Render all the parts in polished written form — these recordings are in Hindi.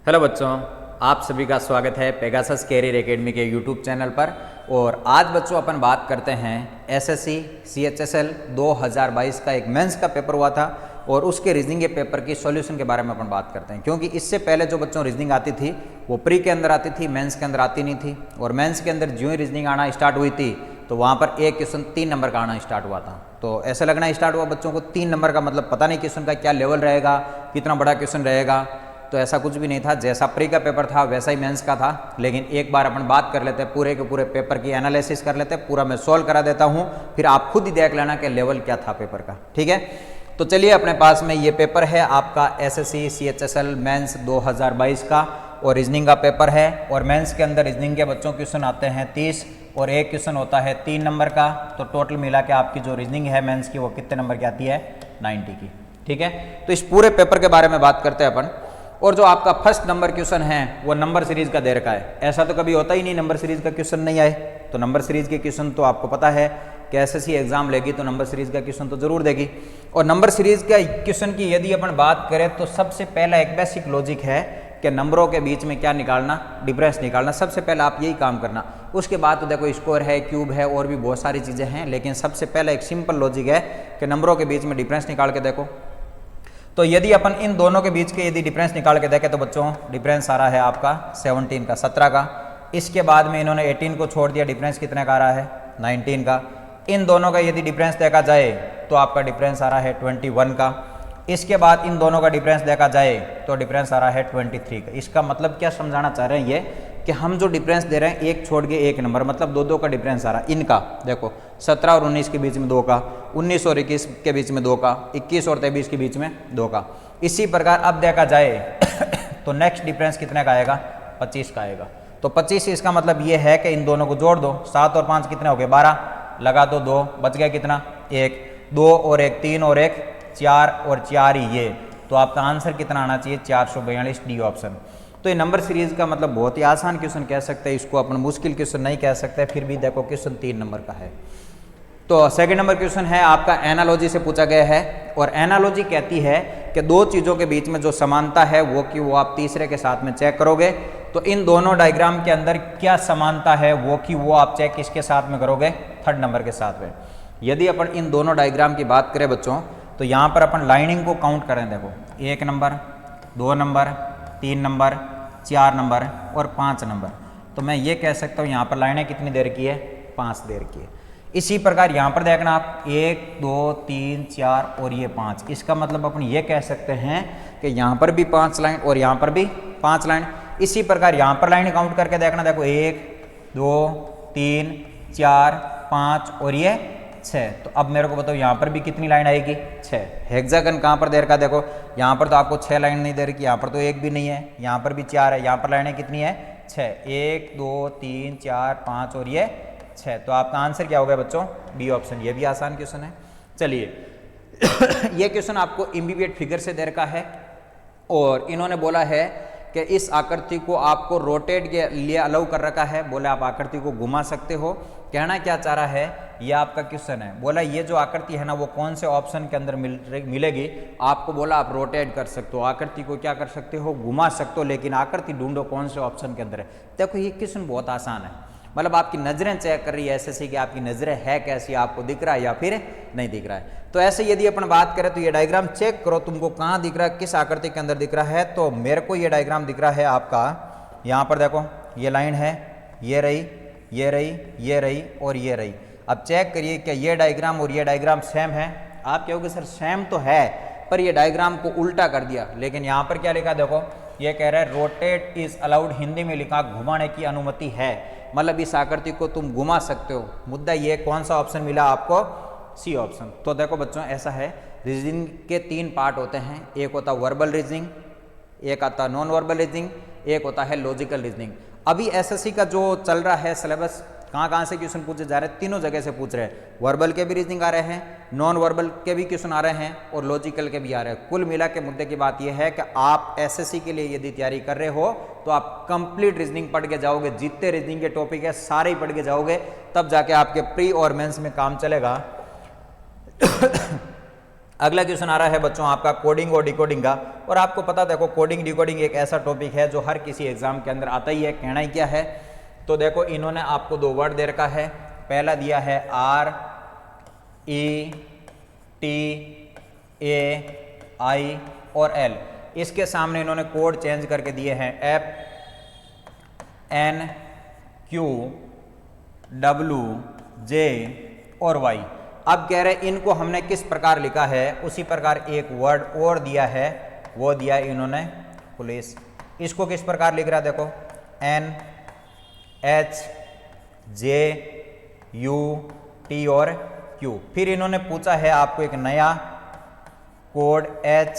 हेलो बच्चों, आप सभी का स्वागत है पेगासस कैरियर एकेडमी के यूट्यूब चैनल पर। और आज बच्चों अपन बात करते हैं एसएससी सीएचएसएल 2022 का एक मेंस का पेपर हुआ था और उसके रीजनिंग के पेपर की सॉल्यूशन के बारे में अपन बात करते हैं। क्योंकि इससे पहले जो बच्चों रीजनिंग आती थी वो प्री के अंदर आती थी, मेंस के अंदर आती नहीं थी। और मेंस के अंदर जो ही रीजनिंग आना स्टार्ट हुई थी तो वहाँ पर एक क्वेश्चन 3 नंबर का आना स्टार्ट हुआ था। तो ऐसा लगना स्टार्ट हुआ बच्चों को 3 नंबर का मतलब पता नहीं क्वेश्चन का क्या लेवल रहेगा, कितना बड़ा क्वेश्चन रहेगा। तो ऐसा कुछ भी नहीं था, जैसा प्री का पेपर था वैसा ही मेंस का था। लेकिन एक बार अपन बात कर लेते हैं, पूरे के पूरे पेपर की एनालिसिस कर लेते हैं, पूरा मैं सॉल्व करा देता हूँ, फिर आप खुद ही देख लेना कि लेवल क्या था पेपर का। ठीक है, तो चलिए अपने पास में ये पेपर है आपका एसएससी सीएचएसएल मेंस 2022 का और रीजनिंग का पेपर है। और मेंस के अंदर रीजनिंग के बच्चों क्वेश्चन आते हैं 30 और एक क्वेश्चन होता है 3 नंबर का। तो टोटल मिला के आपकी जो रीजनिंग है मेंस की वो कितने नंबर की आती है? 90 की। ठीक है, तो इस पूरे पेपर के बारे में बात करते हैं अपन। और जो आपका फर्स्ट नंबर क्वेश्चन है वो नंबर सीरीज का दे रखा है। ऐसा तो कभी होता ही नहीं नंबर सीरीज का क्वेश्चन नहीं आए। तो नंबर सीरीज के क्वेश्चन तो आपको पता है कि एसएससी एग्जाम लेगी तो नंबर सीरीज का क्वेश्चन तो जरूर देगी। और नंबर सीरीज का क्वेश्चन की यदि अपन बात करें तो सबसे पहला एक बेसिक लॉजिक है कि नंबरों के बीच में क्या निकालना, डिफरेंस निकालना। सबसे पहले आप यही काम करना। उसके बाद तो देखो स्क्वायर है, क्यूब है और भी बहुत सारी चीज़ें हैं, लेकिन सबसे पहला एक सिंपल लॉजिक है कि नंबरों के बीच में डिफरेंस निकाल के देखो। तो यदि अपन इन दोनों के बीच के यदि डिफरेंस निकाल के देखें तो बच्चों डिफरेंस आ रहा है आपका 17 का, 17 का। इसके बाद में इन्होंने 18 को छोड़ दिया, डिफरेंस कितने का आ रहा है? 19 का। इन दोनों का यदि डिफरेंस देखा जाए तो आपका डिफरेंस आ रहा है 21 का। इसके बाद इन दोनों का डिफरेंस देखा जाए तो डिफरेंस आ रहा है 23 का। इसका मतलब क्या समझाना चाह रहे हैं ये कि हम जो डिफरेंस दे रहे हैं एक छोड़ के एक नंबर, मतलब दो दो का डिफरेंस आ रहा है। इनका देखो 17 और 19 के बीच में 2 का, 19 और 21 के बीच में 2 का, 21 और 23 के बीच में 2 का। इसी प्रकार अब देखा जाए तो नेक्स्ट डिफरेंस कितने का आएगा? 25 का आएगा। तो 25 इसका मतलब ये है कि इन दोनों को जोड़ दो। 7 और 5 कितने हो गए? 12, लगा दो 2, बच गया कितना? 1, 2 और 1 3 और 1 4 और 4 ही ये। तो आपका आंसर कितना आना चाहिए? 442, डी ऑप्शन। तो ये नंबर सीरीज का मतलब बहुत ही आसान क्वेश्चन कह सकते हैं, इसको अपन मुश्किल क्वेश्चन नहीं कह सकते। फिर भी देखो क्वेश्चन 3 नंबर का है। तो सेकंड नंबर क्वेश्चन है आपका एनालॉजी से पूछा गया है। और एनालॉजी कहती है कि दो चीज़ों के बीच में जो समानता है वो कि वो आप तीसरे के साथ में चेक करोगे। तो इन दोनों डायग्राम के अंदर क्या समानता है वो कि वो आप चेक किसके साथ में करोगे? थर्ड नंबर के साथ में। यदि अपन इन दोनों डायग्राम की बात करें बच्चों तो यहाँ पर अपन लाइनिंग को काउंट करें। देखो 1 नंबर, 2 नंबर, 3 नंबर, 4 नंबर और 5 नंबर। तो मैं ये कह सकता हूँ यहाँ पर लाइनें कितनी देर की है? 5 देर की है। इसी प्रकार यहाँ पर देखना आप 1 2 3 4 और ये 5। इसका मतलब अपन ये कह सकते हैं कि यहाँ पर भी 5 लाइन और यहाँ पर भी 5 लाइन। इसी प्रकार यहाँ पर लाइन काउंट करके देखना। देखो 1 2 3 4 5 और ये 6। तो अब मेरे को बताओ यहाँ पर भी कितनी लाइन आएगी? 6। हेक्सागन कहाँ पर दे रखा? देखो यहाँ पर तो आपको 6 लाइन नहीं दे रखी, यहाँ पर तो 1 भी नहीं है, यहाँ पर भी 4 है, यहाँ पर लाइनें कितनी है? 6। 1 2 3 4 5 और ये 6। तो आपका आंसर क्या हो गया बच्चों? B option. ये भी आसान क्वेश्चन है। चलिए ये क्वेश्चन आपको इमीडिएट फिगर से दे रखा है और इन्होंने बोला है कि इस आकृति को आपको रोटेट के लिए अलाउ कर रखा है। बोला आप आकृति को घुमा सकते हो। कहना क्या चाह रहा है, ये आपका क्वेश्चन है। बोला ये जो आकृति है ना वो कौन से ऑप्शन के अंदर मिलेगी आपको? बोला आप रोटेट कर सकते हो, आकृति को क्या कर सकते हो? घुमा सकते हो, लेकिन आकृति ढूंढो कौन से ऑप्शन के अंदर है। देखो ये क्वेश्चन बहुत आसान है, मतलब आपकी नजरें चेक कर रही है एसएससी की, आपकी नजरें है कैसी, आपको दिख रहा है या फिर नहीं दिख रहा है। तो ऐसे यदि अपन बात करें तो ये डायग्राम चेक करो, तुमको कहाँ दिख रहा है, किस आकृति के अंदर दिख रहा है। तो मेरे को ये डायग्राम दिख रहा है आपका यहाँ पर। देखो ये लाइन है, ये रही, ये रही, ये रही और ये रही। अब चेक करिए क्या ये डायग्राम और ये डायग्राम सेम है? आप कहोगे सर सेम तो है पर ये डायग्राम को उल्टा कर दिया। लेकिन यहाँ पर क्या लिखा? देखो ये कह रहा है रोटेट इज अलाउड, हिंदी में लिखा घुमाने की अनुमति है, मतलब इस आकृति को तुम घुमा सकते हो। मुद्दा ये कौन सा ऑप्शन मिला आपको? C option. तो देखो बच्चों ऐसा है, रीजनिंग के 3 पार्ट होते हैं। एक होता है वर्बल रीजनिंग, एक आता नॉन वर्बल रीजनिंग, एक होता है लॉजिकल रीजनिंग। अभी एसएससी का जो चल रहा है सिलेबस, कहाँ से क्वेश्चन पूछे जा रहे हैं? तीनों जगह से पूछ रहे हैं। वर्बल के भी रीजनिंग आ रहे हैं, नॉन वर्बल के भी क्वेश्चन आ रहे हैं और लॉजिकल के भी आ रहे हैं। कुल मिला के मुद्दे की बात यह है कि आप एसएससी के लिए यदि तैयारी कर रहे हो तो आप कंप्लीट रीजनिंग पढ़ के जाओगे। जितने रीजनिंग के टॉपिक है सारे ही पढ़ के जाओगे, तब जाके आपके प्री और मेंस में काम चलेगा। अगला क्वेश्चन आ रहा है बच्चों आपका कोडिंग और डिकोडिंग का। और आपको पता देखो कोडिंग डिकोडिंग एक ऐसा टॉपिक है जो हर किसी एग्जाम के अंदर आता ही है। कहना ही क्या है, तो देखो इन्होंने आपको दो वर्ड दे रखा है। पहला दिया है RETAI और L, इसके सामने इन्होंने कोड चेंज करके दिए हैं FNQWJ और Y। अब कह रहे इनको हमने किस प्रकार लिखा है, उसी प्रकार एक वर्ड और दिया है, वो दिया इन्होंने पुलिस। इसको किस प्रकार लिख रहा है देखो NHJUT और Q। फिर इन्होंने पूछा है आपको एक नया कोड HARBOR,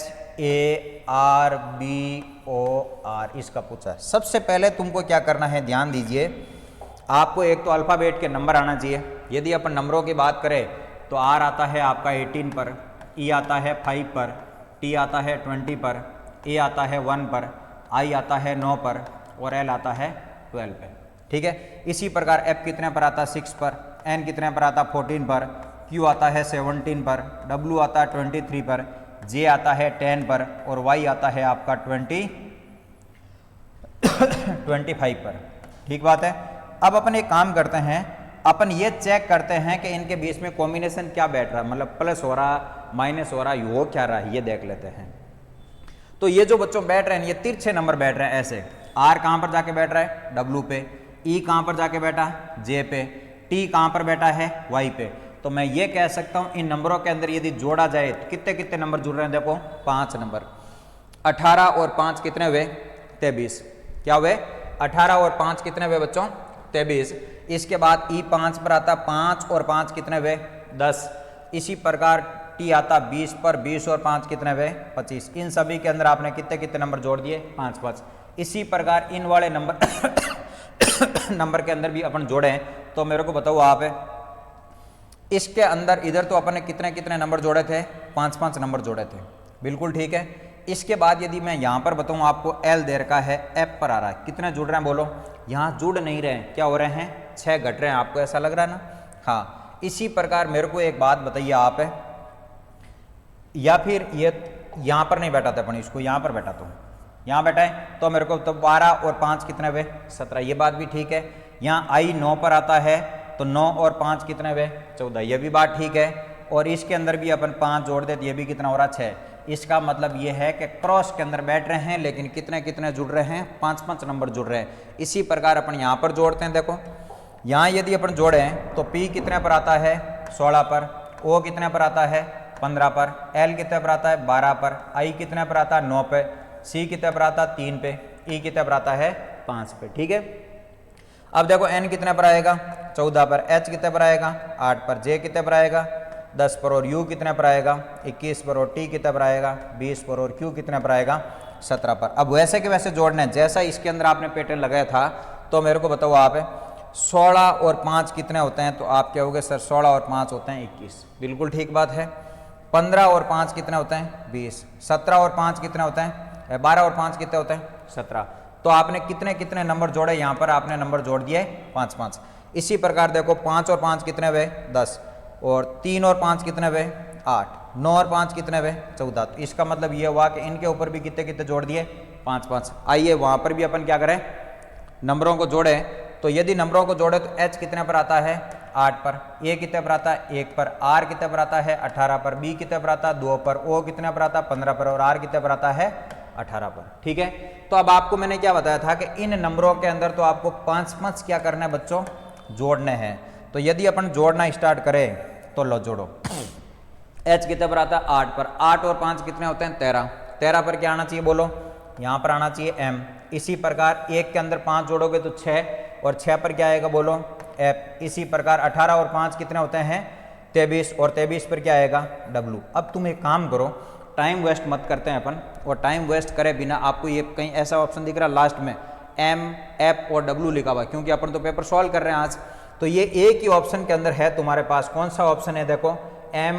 इसका पूछा है। सबसे पहले तुमको क्या करना है, ध्यान दीजिए, आपको एक तो अल्फ़ाबेट के नंबर आना चाहिए। यदि अपन नंबरों की बात करें तो R आता है आपका 18 पर, E आता है 5 पर, T आता है 20 पर, A आता है 1 पर, I आता है 9 पर और L आता है 12 पे। ठीक है, इसी प्रकार F कितने पर आता है 6 पर, N कितने पर आता है 14 पर, Q आता है 17 पर, W आता है 23 पर, J आता है 10 पर और Y आता है आपका 25 पर। ठीक बात है। अब अपन एक काम करते हैं, अपन ये चेक करते हैं कि इनके बीच में कॉम्बिनेशन क्या बैठ रहा है, मतलब प्लस हो रहा, माइनस हो रहा, हो क्या रहा है, ये देख लेते हैं। तो ये जो बच्चों बैठ रहे हैं ये तिरछे नंबर बैठ रहे हैं ऐसे। R कहाँ पर जाके बैठ रहा है, W पे, E कहाँ पर जाके बैठा, J पे, T कहाँ पर बैठा है, Y पे। तो मैं ये कह सकता हूँ इन नंबरों के अंदर यदि जोड़ा जाए तो कितने कितने नंबर जुड़ रहे हैं, देखो 5 नंबर। 18 और 5 कितने हुए, 23। क्या हुए, 18 और 5 कितने हुए बच्चों, 23। इसके बाद E 5 पर आता, 5 और 5 कितने हुए, 10। इसी प्रकार T आता 20 पर, 20 और 5 कितने हुए, 25। इन सभी के अंदर आपने कितने कितने नंबर जोड़ दिए, 5 5। इसी प्रकार इन वाले नंबर नंबर के अंदर भी अपन जोड़े। तो मेरे को बताओ आप, इसके अंदर इधर तो अपन ने कितने कितने नंबर जोड़े थे, 5 5 नंबर जोड़े थे, बिल्कुल ठीक है। इसके बाद यदि मैं यहाँ पर बताऊँ आपको L दे रखा है, F पर आ रहा है, कितने जुड़ रहे हैं बोलो, यहाँ जुड़ नहीं रहे हैं, क्या हो रहे हैं, 6 घट रहे हैं। आपको ऐसा लग रहा है ना, हाँ। इसी प्रकार मेरे को एक बात बताइए आप, या फिर ये यहाँ पर नहीं बैठा था अपन, इसको यहाँ पर बैठा तो यहाँ बैठा है, तो मेरे को तो 12 और 5 कितने हुए, 17। ये बात भी ठीक है। यहाँ I 9 पर आता है तो 9 और 5 कितने हुए, 14। ये भी बात ठीक है। और इसके अंदर भी अपन 5 जोड़ दे तो ये भी कितना हो रहा, 6। इसका मतलब ये है कि क्रॉस के अंदर बैठ रहे हैं, लेकिन कितने कितने जुड़ रहे हैं, 5 5 नंबर जुड़ रहे हैं। इसी प्रकार अपन यहाँ पर जोड़ते हैं। देखो यहाँ यदि अपन जोड़ें तो P कितने पर आता है, 16 पर, O कितने पर आता है, 15 पर, L कितने पर आता है, 12 पर, I कितने पर आता है, 9 पे, C कितने पर आता है, 3 पे, E कितने पर आता है, 5 पे। ठीक है। अब देखो N कितने पर आएगा, 14 पर, H कितने पर आएगा, 8 पर, J कितने पर आएगा, 10 पर, और U कितने पर आएगा, 21 पर, और T कितने पर आएगा, 20 पर, और Q कितने पर आएगा, 17 पर। अब वैसे के वैसे जोड़ना है जैसा इसके अंदर आपने पैटर्न लगाया था। तो मेरे को बताओ आप, 16 और 5 कितने होते हैं, तो आप क्या होगे सर, 16 और 5 होते हैं 21, बिल्कुल ठीक बात है। 15 और 5 कितने होते हैं, 20। 17 और 5 कितने होते हैं, 12 और 5 कितने होते हैं, 17। तो आपने कितने कितने नंबर जोड़े, यहाँ पर आपने नंबर जोड़ दिए 5 5। इसी प्रकार देखो 5 और 5 कितने हुए, 10, और 3 और 5 कितने हुए, 8, 9 और 5 कितने हुए, 14। तो इसका मतलब ये हुआ कि इनके ऊपर भी कितने कितने जोड़ दिए, 5 5। आइए वहाँ पर भी अपन क्या करें, नंबरों को जोड़े। तो यदि नंबरों को जोड़े तो H कितने पर आता है, 8 पर, A कितने पर आता है, 1 पर, R कितने पर आता है, 18 पर, B कितने पर आता है, 2 पर, O कितने पर आता है, 15 पर, और R कितने पर आता है, 18 पर। ठीक है। तो अब आपको मैंने क्या बताया था कि इन नंबरों के अंदर तो आपको 5 5 क्या करना है बच्चों, जोड़ने हैं। तो यदि अपन जोड़ना स्टार्ट करें तो लो जोड़ो। H कितने पर आता है, 8 पर, 8 और 5 कितने होते हैं, 13। 13 पर क्या आना चाहिए बोलो, यहाँ पर आना चाहिए M। इसी प्रकार 1 के अंदर 5 जोड़ोगे तो 6, और 6 पर क्या आएगा बोलो, F। इसी प्रकार 18 और 5 कितने होते हैं, 23, और 23 पर क्या आएगा, W। अब तुम एक काम करो, टाइम वेस्ट मत करते हैं अपन, और टाइम वेस्ट करे बिना आपको ये कहीं ऐसा ऑप्शन दिख रहा है लास्ट में M, F और W लिखा हुआ, क्योंकि अपन तो पेपर सॉल्व कर रहे हैं आज। तो ये एक ही ऑप्शन के अंदर है तुम्हारे पास, कौन सा ऑप्शन है, देखो M,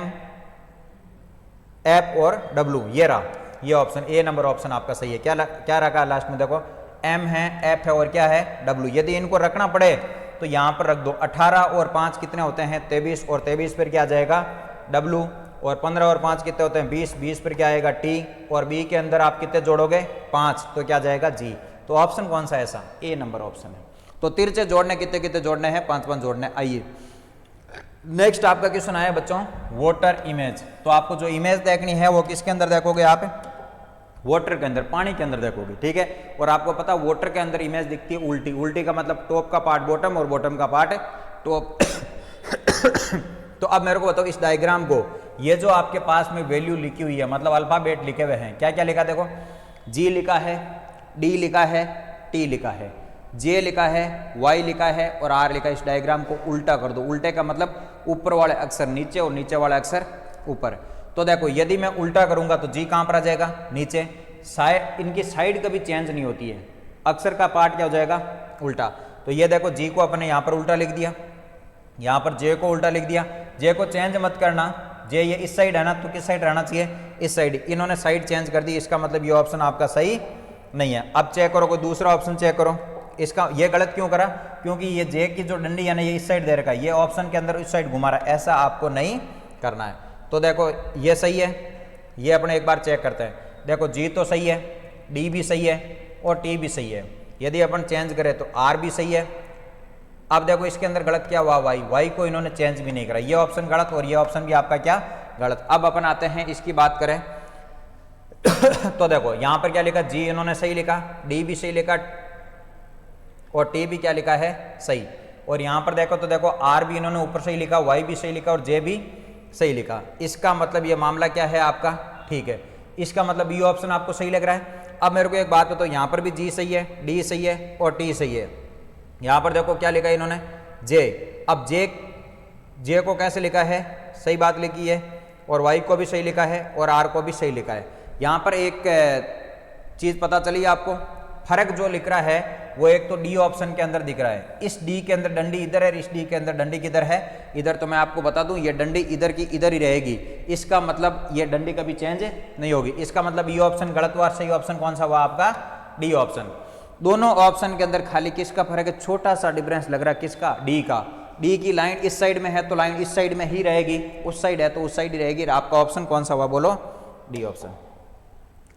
F और W, ये रहा, ये ऑप्शन ए नंबर ऑप्शन आपका सही है। क्या रखा है लास्ट में, देखो M है, F है और क्या है, W। यदि इनको रखना पड़े तो यहाँ पर रख दो। 18 और 5 कितने होते हैं, 23, और 23 पर क्या आ जाएगा, W। और 15 और 5 कितने होते हैं 20, 20 पर क्या आएगा टी, और बी के अंदर आप कितने जोड़ोगे 5, तो क्या जाएगा जी। तो ऑप्शन कौन सा ऐसा, ए नंबर ऑप्शन है। तो तिरछे जोड़ने कितने कितने जोड़ने हैं, 5 जोड़ने। आइए नेक्स्ट आपका क्वेश्चन आया बच्चों वाटर इमेज। तो आपको जो इमेज देखनी है वो किसके अंदर देखोगे आप, वाटर के अंदर, पानी के अंदर देखोगे, ठीक है। और आपको पता वाटर के अंदर इमेज दिखती है उल्टी, उल्टी का मतलब टॉप का पार्ट बॉटम और बॉटम का पार्ट टॉप। तो अब मेरे को बताओ इस डायग्राम को, ये जो आपके पास में वैल्यू लिखी हुई है मतलब अल्फाबेट लिखे हुए हैं, क्या क्या लिखा देखो, जी लिखा है, डी लिखा है, टी लिखा है, जे लिखा है, वाई लिखा है और आर लिखा है। इस डायग्राम को उल्टा कर दो, उल्टे का मतलब ऊपर वाले अक्षर नीचे और नीचे वाला अक्षर ऊपर। तो देखो यदि मैं उल्टा करूंगा तो जी कहां पर आ जाएगा, नीचे। साइड, इनकी साइड कभी चेंज नहीं होती है, अक्षर का पार्ट क्या हो जाएगा उल्टा। तो ये देखो जी को अपने यहां पर उल्टा लिख दिया, यहां पर जे को उल्टा लिख दिया। जे को चेंज मत करना, जे ये इस साइड है ना तो किस साइड रहना चाहिए, इस साइड। इन्होंने साइड चेंज कर दी, इसका मतलब ये ऑप्शन आपका सही नहीं है। अब चेक करो, कोई दूसरा ऑप्शन चेक करो। इसका ये गलत क्यों करा, क्योंकि ये जे की जो डंडी है ना ये इस साइड दे रखा है, ये ऑप्शन के अंदर इस साइड घुमा रहा है, ऐसा आपको नहीं करना है। तो देखो ये सही है, ये अपने एक बार चेक करते हैं। देखो जी तो सही है, डी भी सही है और टी भी सही है। यदि अपन चेंज करें तो आर भी सही है। अब देखो इसके अंदर गलत क्या हुआ, वाई, वाई को इन्होंने चेंज भी नहीं करा, ये ऑप्शन गलत और ये ऑप्शन भी आपका क्या गलत। अब अपन आते हैं इसकी बात करें। तो देखो यहां पर क्या लिखा, जी इन्होंने सही लिखा, डी भी सही लिखा और टी भी क्या लिखा है सही। और यहां पर देखो तो देखो आर भी इन्होंने ऊपर सही लिखा, वाई भी सही लिखा और जे भी सही लिखा। इसका मतलब ये मामला क्या है आपका ठीक है, इसका मतलब ये ऑप्शन आपको सही लग रहा है। अब मेरे को एक बात बताओ, यहां पर भी जी सही है, डी सही है और टी सही है। यहां पर देखो क्या लिखा है इन्होंने जे। अब जे को कैसे लिखा है, सही बात लिखी है, और वाई को भी सही लिखा है और आर को भी सही लिखा है। यहां पर एक चीज पता चली आपको, फर्क जो लिख रहा है वो एक तो डी ऑप्शन के अंदर दिख रहा है, इस डी के अंदर डंडी इधर है, इस डी के अंदर डंडी किधर है इधर। तो मैं आपको बता दूं ये डंडी इधर की इधर ही रहेगी, इसका मतलब ये डंडी कभी चेंज नहीं होगी। इसका मतलब ये ऑप्शन गलत हुआ, सही ऑप्शन कौन सा हुआ आपका डी ऑप्शन। दोनों ऑप्शन के अंदर खाली किसका फर्क है, छोटा सा डिफरेंस लग रहा है, किसका, डी का। डी की लाइन इस साइड में है तो लाइन इस साइड में ही रहेगी, उस साइड है तो उस साइड ही रहेगी। आपका ऑप्शन कौन सा हुआ बोलो, डी ऑप्शन।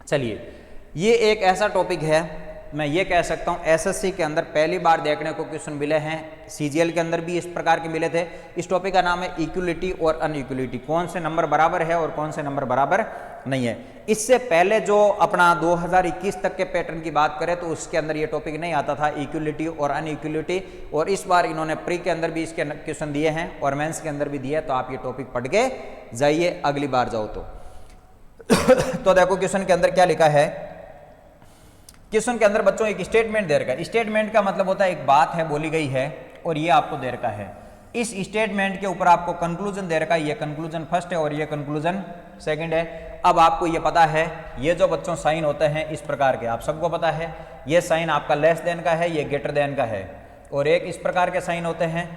चलिए ये एक ऐसा टॉपिक है, मैं ये कह सकता हूँ एसएससी के अंदर पहली बार देखने को क्वेश्चन मिले हैं, सीजीएल के अंदर भी इस प्रकार के मिले थे। इस टॉपिक का नाम है इक्वलिटी और अनइक्वलिटी, कौन से नंबर बराबर है और कौन से नंबर बराबर नहीं है। इससे पहले जो अपना 2021 तक के पैटर्न की बात करें तो उसके अंदर ये टॉपिक नहीं आता था, इक्वलिटी और अनइक्वलिटी। और इस बार इन्होंने प्री के अंदर भी इसके क्वेश्चन दिए हैं और मेंस के अंदर भी दिए, तो आप ये टॉपिक पढ़ के जाइए अगली बार जाओ तो। तो देखो क्वेश्चन के अंदर क्या लिखा है, क्वेश्चन के अंदर बच्चों एक स्टेटमेंट दे रखा है। स्टेटमेंट का मतलब होता है एक बात है बोली गई है और ये आपको दे रखा है। इस स्टेटमेंट के ऊपर आपको कंक्लूजन दे रखा है, ये कंक्लूजन फर्स्ट है और ये कंक्लूजन सेकंड है। अब आपको ये पता है ये जो बच्चों साइन होते हैं इस प्रकार के, आप सबको पता है ये साइन आपका लेस देन का है, ये ग्रेटर देन का है, और एक इस प्रकार के साइन होते हैं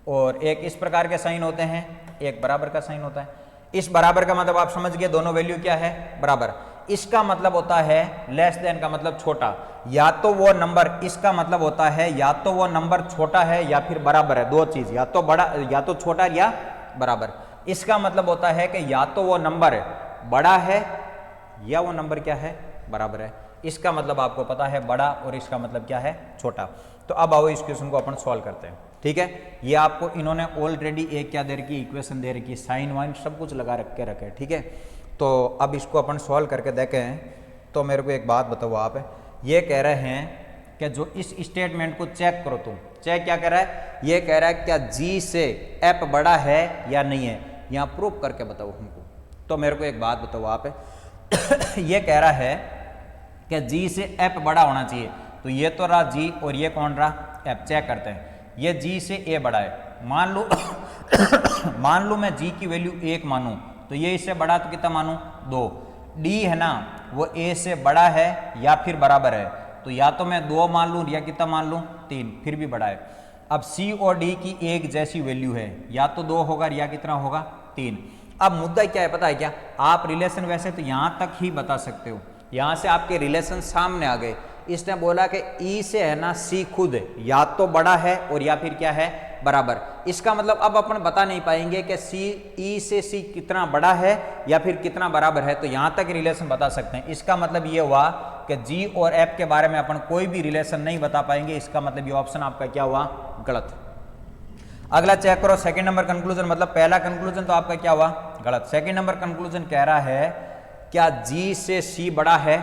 और एक इस प्रकार के साइन होते हैं, एक बराबर का साइन होता है। इस बराबर का मतलब आप समझ गए, दोनों वैल्यू क्या है बराबर। इसका मतलब होता है लेस देन का मतलब छोटा, या तो वो नंबर, इसका मतलब होता है या तो वो नंबर छोटा है या फिर बराबर है, दो चीज, या तो बड़ा या तो छोटा या बराबर। इसका मतलब होता है कि या तो वो नंबर बड़ा है या वो नंबर क्या है बराबर है। इसका मतलब आपको पता है बड़ा और इसका मतलब क्या है छोटा। तो अब आओ इस क्वेश्चन को अपन सॉल्व करते हैं, ठीक है। ये आपको इन्होंने ऑलरेडी एक क्या दे रखी, इक्वेशन दे रखी, साइन वाइन सब कुछ लगा रखे रखे, ठीक है। तो अब इसको अपन सॉल्व करके देखें। तो मेरे को एक बात बताओ, आप ये कह रहे हैं कि जो इस स्टेटमेंट को चेक करो, तुम चेक क्या कह रहा है, ये कह रहा है क्या जी से एफ बड़ा है या नहीं है, यहाँ प्रूफ करके बताओ हमको। तो मेरे को एक बात बताओ आप, ये कह रहा है कि जी से एफ बड़ा होना चाहिए, तो ये तो रहा जी और ये कौन रहा एफ। चेक करते हैं, ये जी से ए बड़ा है, मान लो मान लो मैं जी की वैल्यू 1 मानूं तो ये इससे बड़ा तो कितना मानूं 2। डी है ना वो ए से बड़ा है या फिर बराबर है, तो या तो मैं 2 मान लूं या कितना मान लूं 3, फिर भी बड़ा है। अब सी और डी की एक जैसी वैल्यू है, या तो 2 होगा या कितना होगा 3। अब मुद्दा क्या है पता है क्या, आप रिलेशन वैसे तो यहां तक ही बता सकते हो, यहां से आपके रिलेशन सामने आ गए। इसने बोला कि ई से है ना सी खुद या तो बड़ा है और या फिर क्या है बराबर। इसका मतलब अब अपन बता नहीं पाएंगे कि सी ई से सी कितना बड़ा है या फिर कितना बराबर है, तो यहां तक रिलेशन बता सकते हैं। इसका मतलब ये हुआ कि जी और एफ के बारे में अपन कोई भी रिलेशन नहीं बता पाएंगे। इसका मतलब ये ऑप्शन आपका क्या हुआ, गलत। अगला चेक करो सेकंड नंबर कंक्लूजन, मतलब पहला कंक्लूजन तो आपका क्या हुआ, गलत। सेकंड नंबर कंक्लूजन कह रहा है क्या जी से सी बड़ा है,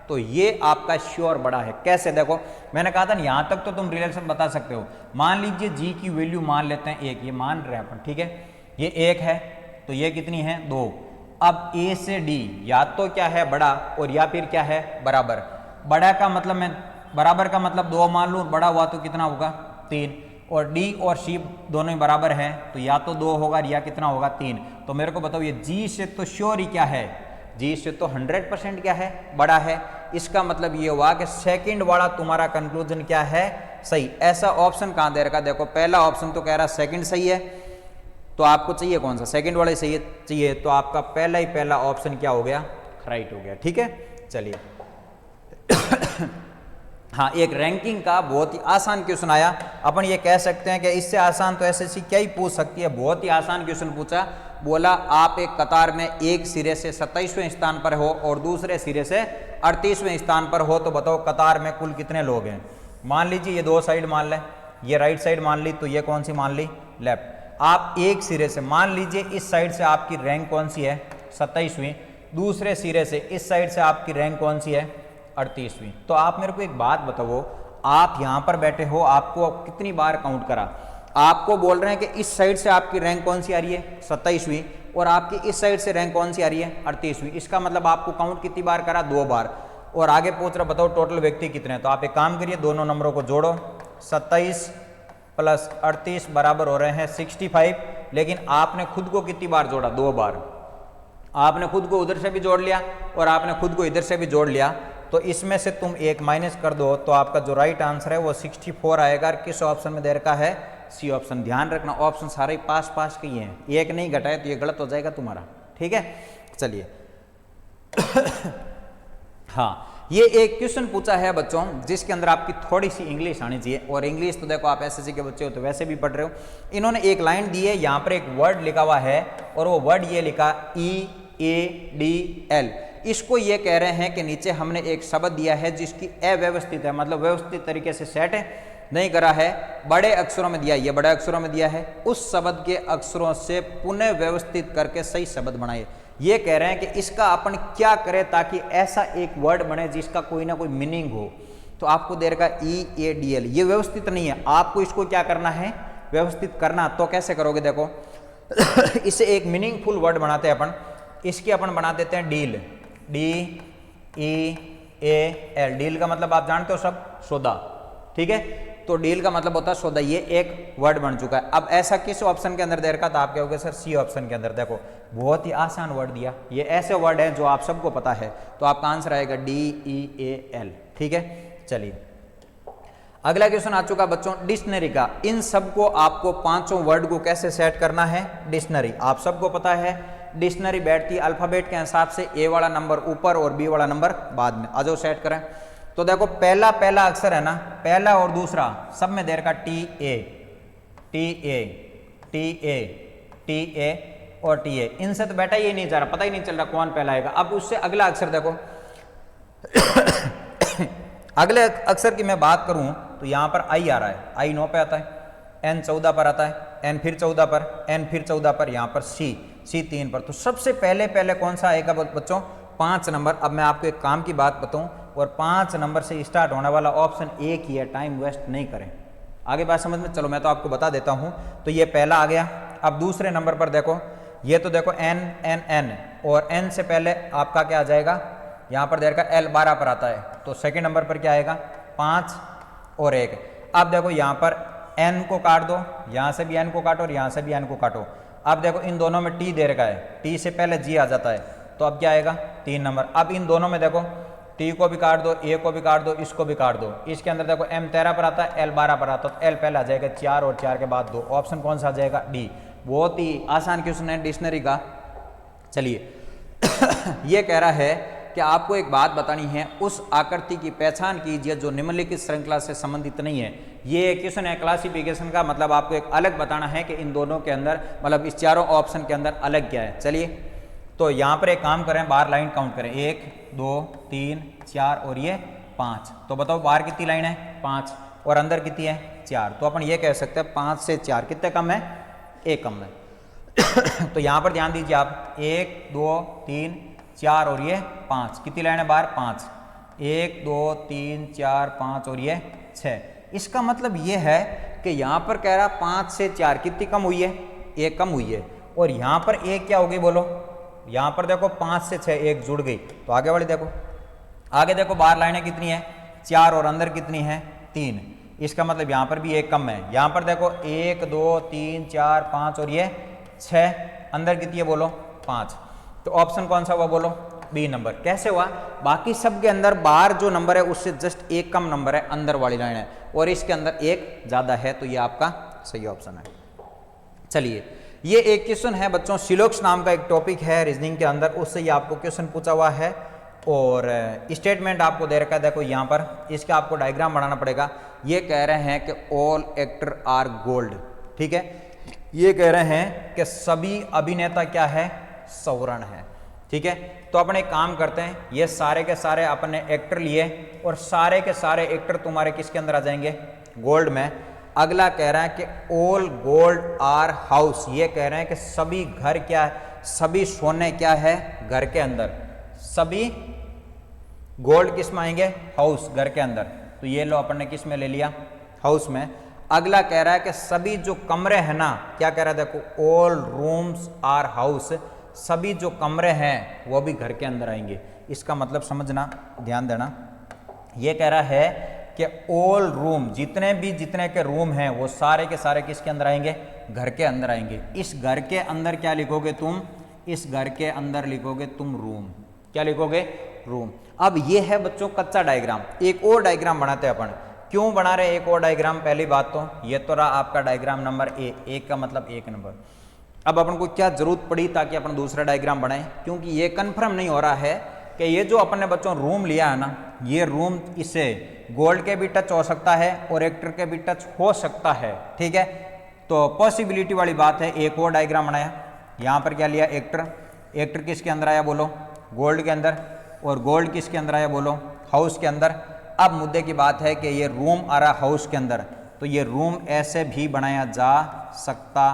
तो ये आपका श्योर बड़ा है। कैसे, देखो मैंने कहा था ना यहां तक तो तुम रिलेशन बता सकते हो। मान लीजिए जी की वैल्यू मान लेते हैं 1, ये मान रहे हैं अपन, ठीक है, ये 1 है तो ये कितनी है 2। अब ए से डी या तो क्या है बड़ा और या फिर क्या है बराबर। बड़ा का मतलब मैं बराबर का मतलब 2 मान लूं, बड़ा हुआ तो कितना होगा 3, और डी और सी दोनों ही बराबर है तो या तो 2 होगा या कितना होगा 3। तो मेरे को बताओ ये जी से तो श्योर ही क्या है, जी से तो 100% क्या है, बड़ा है। इसका मतलब ये हुआ कि सेकंड वाला तुम्हारा कंक्लूजन क्या है, सही। ऐसा ऑप्शन कहां दे रखा, देखो पहला ऑप्शन तो कह रहा सेकंड सही है, तो आपको चाहिए कौन सा, सेकंड वाला ही सही चाहिए, तो आपका पहला ऑप्शन क्या हो गया, राइट हो गया। ठीक है, चलिए हाँ, एक रैंकिंग का बहुत ही आसान क्वेश्चन आया। अपन ये कह सकते हैं कि इससे आसान तो एसएससी क्या ही पूछ सकती है। बहुत ही आसान क्वेश्चन पूछा, बोला आप एक कतार में एक सिरे से 27वें स्थान पर हो और दूसरे सिरे से 38वें स्थान पर हो, तो बताओ कतार में कुल कितने लोग हैं। मान लीजिए ये 2 साइड मान लें, ये राइट साइड मान ली, तो ये कौन सी मान ली, लेफ्ट। आप एक सिरे से मान लीजिए इस साइड से आपकी रैंक कौन सी है, 27वीं, दूसरे सिरे से इस साइड से आपकी रैंक कौन सी है, 38वीं। तो आप मेरे को एक बात बताओ, आप यहां पर बैठे हो, आपको कितनी बार काउंट करा, आपको बोल रहे हैं कि इस साइड से आपकी रैंक कौन सी आ रही है, 27वीं, और आपकी इस साइड से रैंक कौन सी आ रही है, 38वीं। इसका मतलब आपको काउंट कितनी बार करा, 2 बार। और आगे पूछ रहा बताओ टोटल व्यक्ति कितने हैं, तो आप एक काम करिए, दोनों नंबरों को जोड़ो, 27 प्लस 38 बराबर हो रहे हैं 65। लेकिन आपने खुद को कितनी बार जोड़ा, 2 बार। आपने खुद को उधर से भी जोड़ लिया और आपने खुद को इधर से भी जोड़ लिया, तो इसमें से तुम एक माइनस कर दो, तो आपका जो राइट आंसर है वो 64 आएगा। किस ऑप्शन में दे रखा है, सी ऑप्शन। ध्यान रखना ऑप्शन सारे पास पास के ही हैं, एक नहीं घटाए तो ये गलत हो जाएगा तुम्हारा। ठीक है, चलिए हाँ, ये एक क्वेश्चन पूछा है बच्चों जिसके अंदर आपकी थोड़ी सी इंग्लिश आनी चाहिए, और इंग्लिश तो देखो आप एसएससी के बच्चे हो तो वैसे भी पढ़ रहे हो। इन्होंने एक लाइन दी है, यहाँ पर एक वर्ड लिखा हुआ है और वो वर्ड ये लिखा EADL। इसको ये कह रहे हैं कि नीचे हमने एक शब्द दिया है जिसकी अव्यवस्थित है, मतलब व्यवस्थित तरीके से सेट नहीं करा है, बड़े अक्षरों में दिया, ये बड़े अक्षरों में दिया है, उस शब्द के अक्षरों से पुनः व्यवस्थित करके सही शब्द बनाए। ये कह रहे हैं कि इसका अपन क्या करें ताकि ऐसा एक वर्ड बने जिसका कोई ना कोई मीनिंग हो। तो आपको दे रखा EADL, ये व्यवस्थित नहीं है, आपको इसको क्या करना है, व्यवस्थित करना। तो कैसे करोगे, देखो इसे एक मीनिंगफुल वर्ड बनाते हैं अपन। इसकी अपन बना देते हैं डील, DEAL। डील का मतलब आप जानते हो सब, सौदा। ठीक है, तो डील का मतलब होता है सौदा। ये एक वर्ड बन चुका है। अब ऐसा किस ऑप्शन के अंदर दे रखा, तो आप कहोगे सर सी ऑप्शन के अंदर। देखो बहुत ही आसान वर्ड दिया, ये ऐसे वर्ड है जो आप सबको पता है, तो आपका आंसर आएगा DEAL। ठीक है, चलिए अगला क्वेश्चन आ चुका बच्चों डिक्शनरी का। इन सबको आपको 5 वर्ड को कैसे सेट करना है, डिक्शनरी आप सबको पता है। डिक्शनरी बैठती है अल्फाबेट के हिसाब से, ए वाला नंबर ऊपर और बी वाला नंबर बाद में। आ जाओ सेट करें। तो देखो पहला अक्षर है ना, पहला और दूसरा सब में दे रखा TA और TA। इनसे तो बैठा ही नहीं जा रहा, पता ही नहीं चल रहा कौन पहला आएगा। अब उससे अगला अक्षर देखो अगले अक्षर की मैं बात करूं तो यहां पर I आ रहा है, I 9 पे आता है, N 14 पर आता है, N फिर 14 पर, N फिर 14 पर, यहां पर C 3 पर। तो सबसे पहले कौन सा आएगा बच्चों, 5 नंबर। अब मैं आपको एक काम की बात बताऊं, और 5 नंबर से स्टार्ट होने वाला ऑप्शन एक ही है, टाइम वेस्ट नहीं करें। आगे बात समझ में, चलो मैं तो आपको बता देता हूं। तो ये पहला आ गया। अब दूसरे नंबर पर देखो, ये तो देखो N और N से पहले आपका क्या आ जाएगा, यहाँ पर देखा L 12 पर आता है, तो सेकंड नंबर पर क्या आएगा, 5 और 1। अब देखो यहाँ पर N को काट दो, यहाँ से भी N को काटो और यहाँ से भी N को काटो। अब देखो इन दोनों में T दे रखा है, T से पहले G आ जाता है, तो अब क्या आएगा, 3 नंबर। अब इन दोनों में देखो T को भी काट दो, A को भी काट दो, इसको भी काट दो। इसके अंदर देखो M 13 पर आता है, L 12 पर आता है, तो L पहले आ जाएगा 4 और 4 के बाद 2। ऑप्शन कौन सा आ जाएगा, D। बहुत ही आसान क्वेश्चन है डिक्शनरी का। चलिए ये कह रहा है कि आपको एक बात बतानी है, उस आकृति की पहचान कीजिए जो निम्नलिखित श्रृंखला से संबंधित नहीं है। ये क्वेश्चन है क्लासिफिकेशन का, मतलब आपको एक अलग बताना है कि इन दोनों के अंदर, मतलब इस चारों ऑप्शन के अंदर अलग क्या है। चलिए तो यहाँ पर एक काम करें, बाहर लाइन काउंट करें, 1 2 3 4 और ये 5। तो बताओ बाहर कितनी लाइन है, 5, और अंदर कितनी है, 4। तो अपन ये कह सकते हैं 5 से 4 कितने कम है, 1 कम है। तो यहाँ पर ध्यान दीजिए आप, 1 2 3 4 और ये 5, कितनी लाइन है बाहर, 5, 1 2 3 4 5 और ये 6। इसका मतलब ये है कि यहाँ पर कह रहा 5 से 4 कितनी कम हुई है, 1 कम हुई है, और यहाँ पर 1 क्या हो गई बोलो, यहाँ पर देखो 5 से 6 1 जुड़ गई। तो आगे वाली देखो, आगे देखो बाहर लाइनें कितनी है, 4 और अंदर कितनी है, 3। इसका मतलब यहाँ पर भी 1 कम है। यहाँ पर देखो 1 2 3 4 5 और ये 6, अंदर कितनी है बोलो, 5। तो ऑप्शन कौन सा हुआ बोलो, बी नंबर। कैसे हुआ, बाकी सब के अंदर बाहर जो नंबर है उससे जस्ट 1 कम नंबर है, अंदर वाली लाइन है, और इसके अंदर 1 ज़्यादा है, तो ये आपका सही ऑप्शन है। चलिए ये एक क्वेश्चन है बच्चों, सिलोक्स नाम का एक टॉपिक है रीजनिंग के अंदर, उससे ये आपको क्वेश्चन पूछा हुआ है, और स्टेटमेंट आपको दे रखा है। देखो यहाँ पर इसका आपको डायग्राम बनाना पड़ेगा। ये कह रहे हैं कि ऑल एक्टर आर गोल्ड, ठीक है, ये कह रहे हैं कि सभी अभिनेता क्या है, स्वर्ण है, ठीक है। तो अपन एक काम करते हैं, ये सारे के सारे अपने एक्टर लिए, और सारे के सारे एक्टर तुम्हारे किसके अंदर आ जाएंगे, गोल्ड में। अगला कह रहा है कि ऑल गोल्ड आर हाउस, ये कह रहे हैं कि सभी घर क्या है, सभी सोने क्या है, घर के अंदर, सभी गोल्ड किस में आएंगे, हाउस, घर के अंदर। तो ये लो अपन ने किस में ले लिया, हाउस में। अगला कह रहा है कि सभी जो कमरे हैं ना, क्या कह रहा है देखो, ऑल रूम्स आर हाउस, सभी जो कमरे हैं वो भी घर के अंदर आएंगे। इसका मतलब समझना, ध्यान देना, ये कह रहा है कि ऑल रूम, जितने के रूम हैं वो सारे के सारे किसके अंदर आएंगे, घर के अंदर आएंगे। इस घर के अंदर क्या लिखोगे तुम, इस घर के अंदर लिखोगे तुम रूम, क्या लिखोगे, रूम। अब ये है बच्चों कच्चा डायग्राम। एक और डायग्राम बनाते हैं अपन। क्यों बना रहे एक और डायग्राम, पहली बात तो ये तो रहा आपका डायग्राम नंबर ए, एक का मतलब 1 नंबर। अब अपन को क्या जरूरत पड़ी ताकि अपन दूसरा डायग्राम बनाएं, क्योंकि ये कंफर्म नहीं हो रहा है कि ये जो अपन ने बच्चों रूम लिया है ना, ये रूम इससे गोल्ड के भी टच हो सकता है और एक्टर के भी टच हो सकता है, ठीक है। तो पॉसिबिलिटी वाली बात है। एक और डायग्राम बनाया, यहाँ पर क्या लिया, एक्टर, एक्टर किसके अंदर आया बोलो, गोल्ड के अंदर, और गोल्ड किसके अंदर आया बोलो, हाउस के अंदर। अब मुद्दे की बात है कि ये रूम आ रहा हाउस के अंदर, तो ये रूम ऐसे भी बनाया जा सकता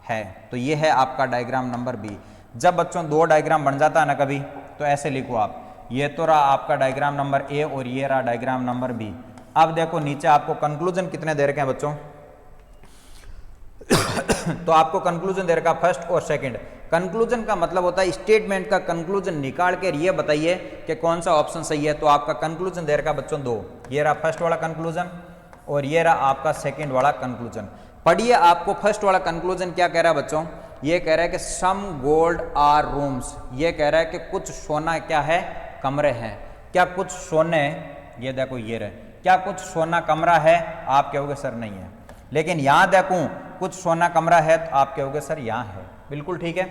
है। तो ये है आपका डायग्राम नंबर बी। जब बच्चों 2 डायग्राम बन जाता है ना कभी, तो ऐसे लिखो आप, ये तो रहा आपका डायग्राम नंबर ए और ये रहा डायग्राम नंबर बी। अब देखो नीचे आपको कंक्लूजन कितने दे रखे हैं बच्चों तो आपको कंक्लूजन दे रखा फर्स्ट और सेकंड। कंक्लूजन का मतलब होता है स्टेटमेंट का कंक्लूजन निकाल कर ये बताइए कि कौन सा ऑप्शन सही है। तो आपका कंक्लूजन दे रखा बच्चों 2, ये रहा फर्स्ट वाला कंक्लूजन और ये रहा आपका सेकंड वाला कंक्लूजन। पढ़िए आपको फर्स्ट वाला कंक्लूजन क्या कह रहा है बच्चों, ये कह रहा है कि सम गोल्ड आर रूम्स, ये कह रहा है कि कुछ सोना क्या है, कमरे हैं। क्या कुछ सोने, ये देखो ये रहे, क्या कुछ सोना कमरा है, आप कहोगे सर नहीं है। लेकिन यहां देखूं कुछ सोना कमरा है, तो आप कहोगे सर यहां है, बिल्कुल ठीक है।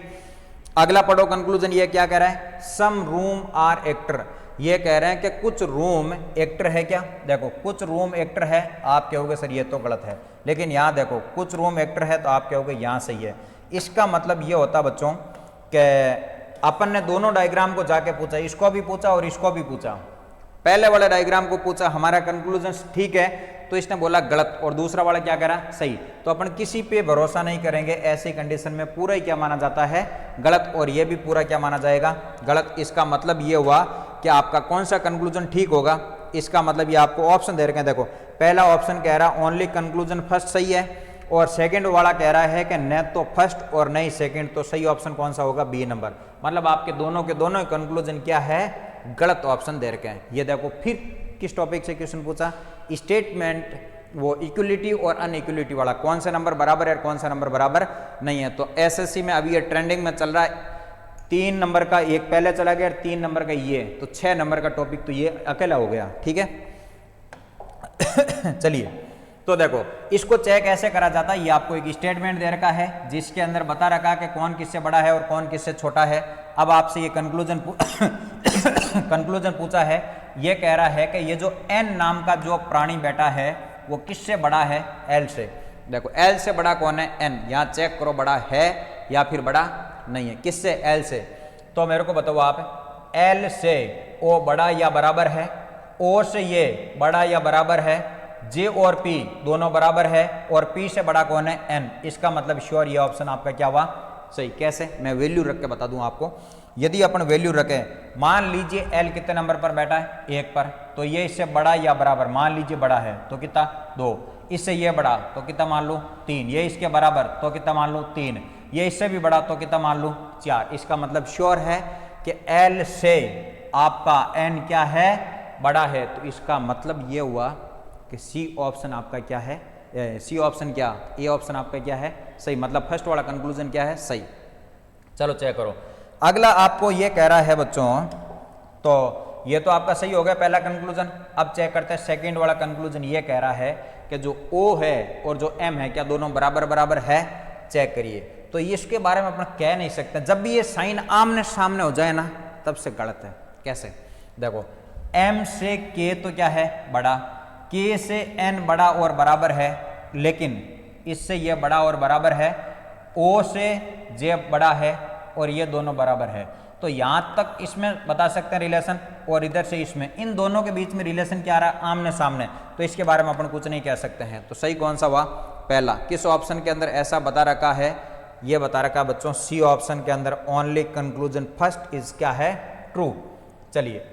अगला पढ़ो कंक्लूजन, ये क्या कह रहा है, सम रूम आर एक्टर, ये कह रहे हैं कि कुछ रूम एक्टर है। क्या देखो कुछ रूम एक्टर है, आप कहोगे सर ये तो गलत है। लेकिन यहाँ देखो कुछ रूम एक्टर है, तो आप कहोगे यहाँ सही है। इसका मतलब ये होता बच्चों कि अपन ने दोनों डायग्राम को जाके पूछा, इसको भी पूछा और इसको भी पूछा। पहले वाले डायग्राम को पूछा हमारा कंक्लूजन ठीक है, तो इसने बोला गलत, और दूसरा वाला क्या करा, सही। तो अपन किसी पे भरोसा नहीं करेंगे, ऐसी कंडीशन में पूरा ही क्या माना जाता है, गलत, और ये भी पूरा क्या माना जाएगा, गलत। इसका मतलब ये हुआ कि आपका कौन सा कंक्लूजन ठीक होगा, इसका मतलब ये आपको ऑप्शन दे रखे हैं। देखो पहला ऑप्शन कह रहा है ओनली कंक्लूजन फर्स्ट सही है, और सेकंड वाला कह रहा है कि न तो फर्स्ट और न ही सेकंड। तो सही ऑप्शन कौन सा होगा, बी नंबर। मतलब आपके दोनों के दोनों कंक्लूजन क्या है, गलत ऑप्शन दे रखे हैं। ये देखो फिर किस टॉपिक से क्वेश्चन पूछा, स्टेटमेंट, वो इक्वलिटी और अनइक्वलिटी वाला, कौन सा नंबर बराबर है और कौन सा नंबर बराबर नहीं है। तो एसएससी में अभी ये ट्रेंडिंग में चल रहा है, 3 नंबर का एक पहले चला गया, 3 नंबर का ये, तो 6 नंबर का टॉपिक तो ये अकेला हो गया, ठीक है। चलिए तो देखो इसको चेक ऐसे करा जाता है, ये आपको एक स्टेटमेंट दे रखा है जिसके अंदर बता रखा है कि कौन किससे बड़ा है और कौन किससे छोटा है। अब आपसे ये कंक्लूजन कंक्लूजन पूछा है, ये कह रहा है कि ये जो एन नाम का जो प्राणी बैठा है वो किससे बड़ा है? एल से। देखो एल से बड़ा कौन है? एन। यहाँ चेक करो बड़ा है या फिर बड़ा नहीं है। किससे? एल से। तो मेरे को बताओ आप, एल से ओ बड़ा या बराबर है? ओ से ये बड़ा या बराबर है? जे और पी दोनों बराबर है, और पी से बड़ा कौन है? एन। इसका मतलब श्योर ये ऑप्शन आपका क्या हुआ? सही। कैसे? मैं वैल्यू रख के बता दूं आपको। यदि अपन वैल्यू रखें, मान लीजिए एल कितने नंबर पर बैठा है? 1 पर, तो ये इससे बड़ा या बराबर? मान लीजिए बड़ा है तो कितना? 2। इससे ये बड़ा तो कितना मान लो? 3। ये इसके बराबर तो कितना मान लो? 3। ये इससे भी बड़ा तो कितना मान लो? 4। इसका मतलब श्योर है कि एल से आपका एन क्या है? बड़ा है। तो इसका मतलब ये हुआ कि सी ऑप्शन आपका क्या है? सी ऑप्शन क्या? ए ऑप्शन आपका क्या है? सही। मतलब फर्स्ट वाला कंक्लूजन क्या है? सही। चलो चेक करो। अगला आपको ये कह रहा है बच्चों, तो ये तो आपका सही हो गया पहला कंक्लूजन। अब चेक करते हैं सेकंड वाला कंक्लूजन। ये कह रहा है कि जो O है और जो M है क्या दोनों बराबर बराबर है? चेक करिए। तो इसके बारे में अपन कह नहीं सकते। जब भी ये साइन आमने सामने हो जाए ना तब से गलत है। कैसे? देखो M से K तो क्या है? बड़ा। K से N बड़ा और बराबर है, लेकिन इससे ये बड़ा और बराबर है। O से J बड़ा है और ये दोनों बराबर है। तो यहां तक इसमें बता सकते हैं रिलेशन, और इधर से इसमें, इन दोनों के बीच में रिलेशन क्या आ रहा है? आमने सामने। तो इसके बारे में अपन कुछ नहीं कह सकते हैं। तो सही कौन सा हुआ? पहला। किस ऑप्शन के अंदर ऐसा बता रखा है? ये बता रखा है बच्चों सी ऑप्शन के अंदर ओनली कंक्लूजन फर्स्ट इज क्या है? ट्रू। चलिए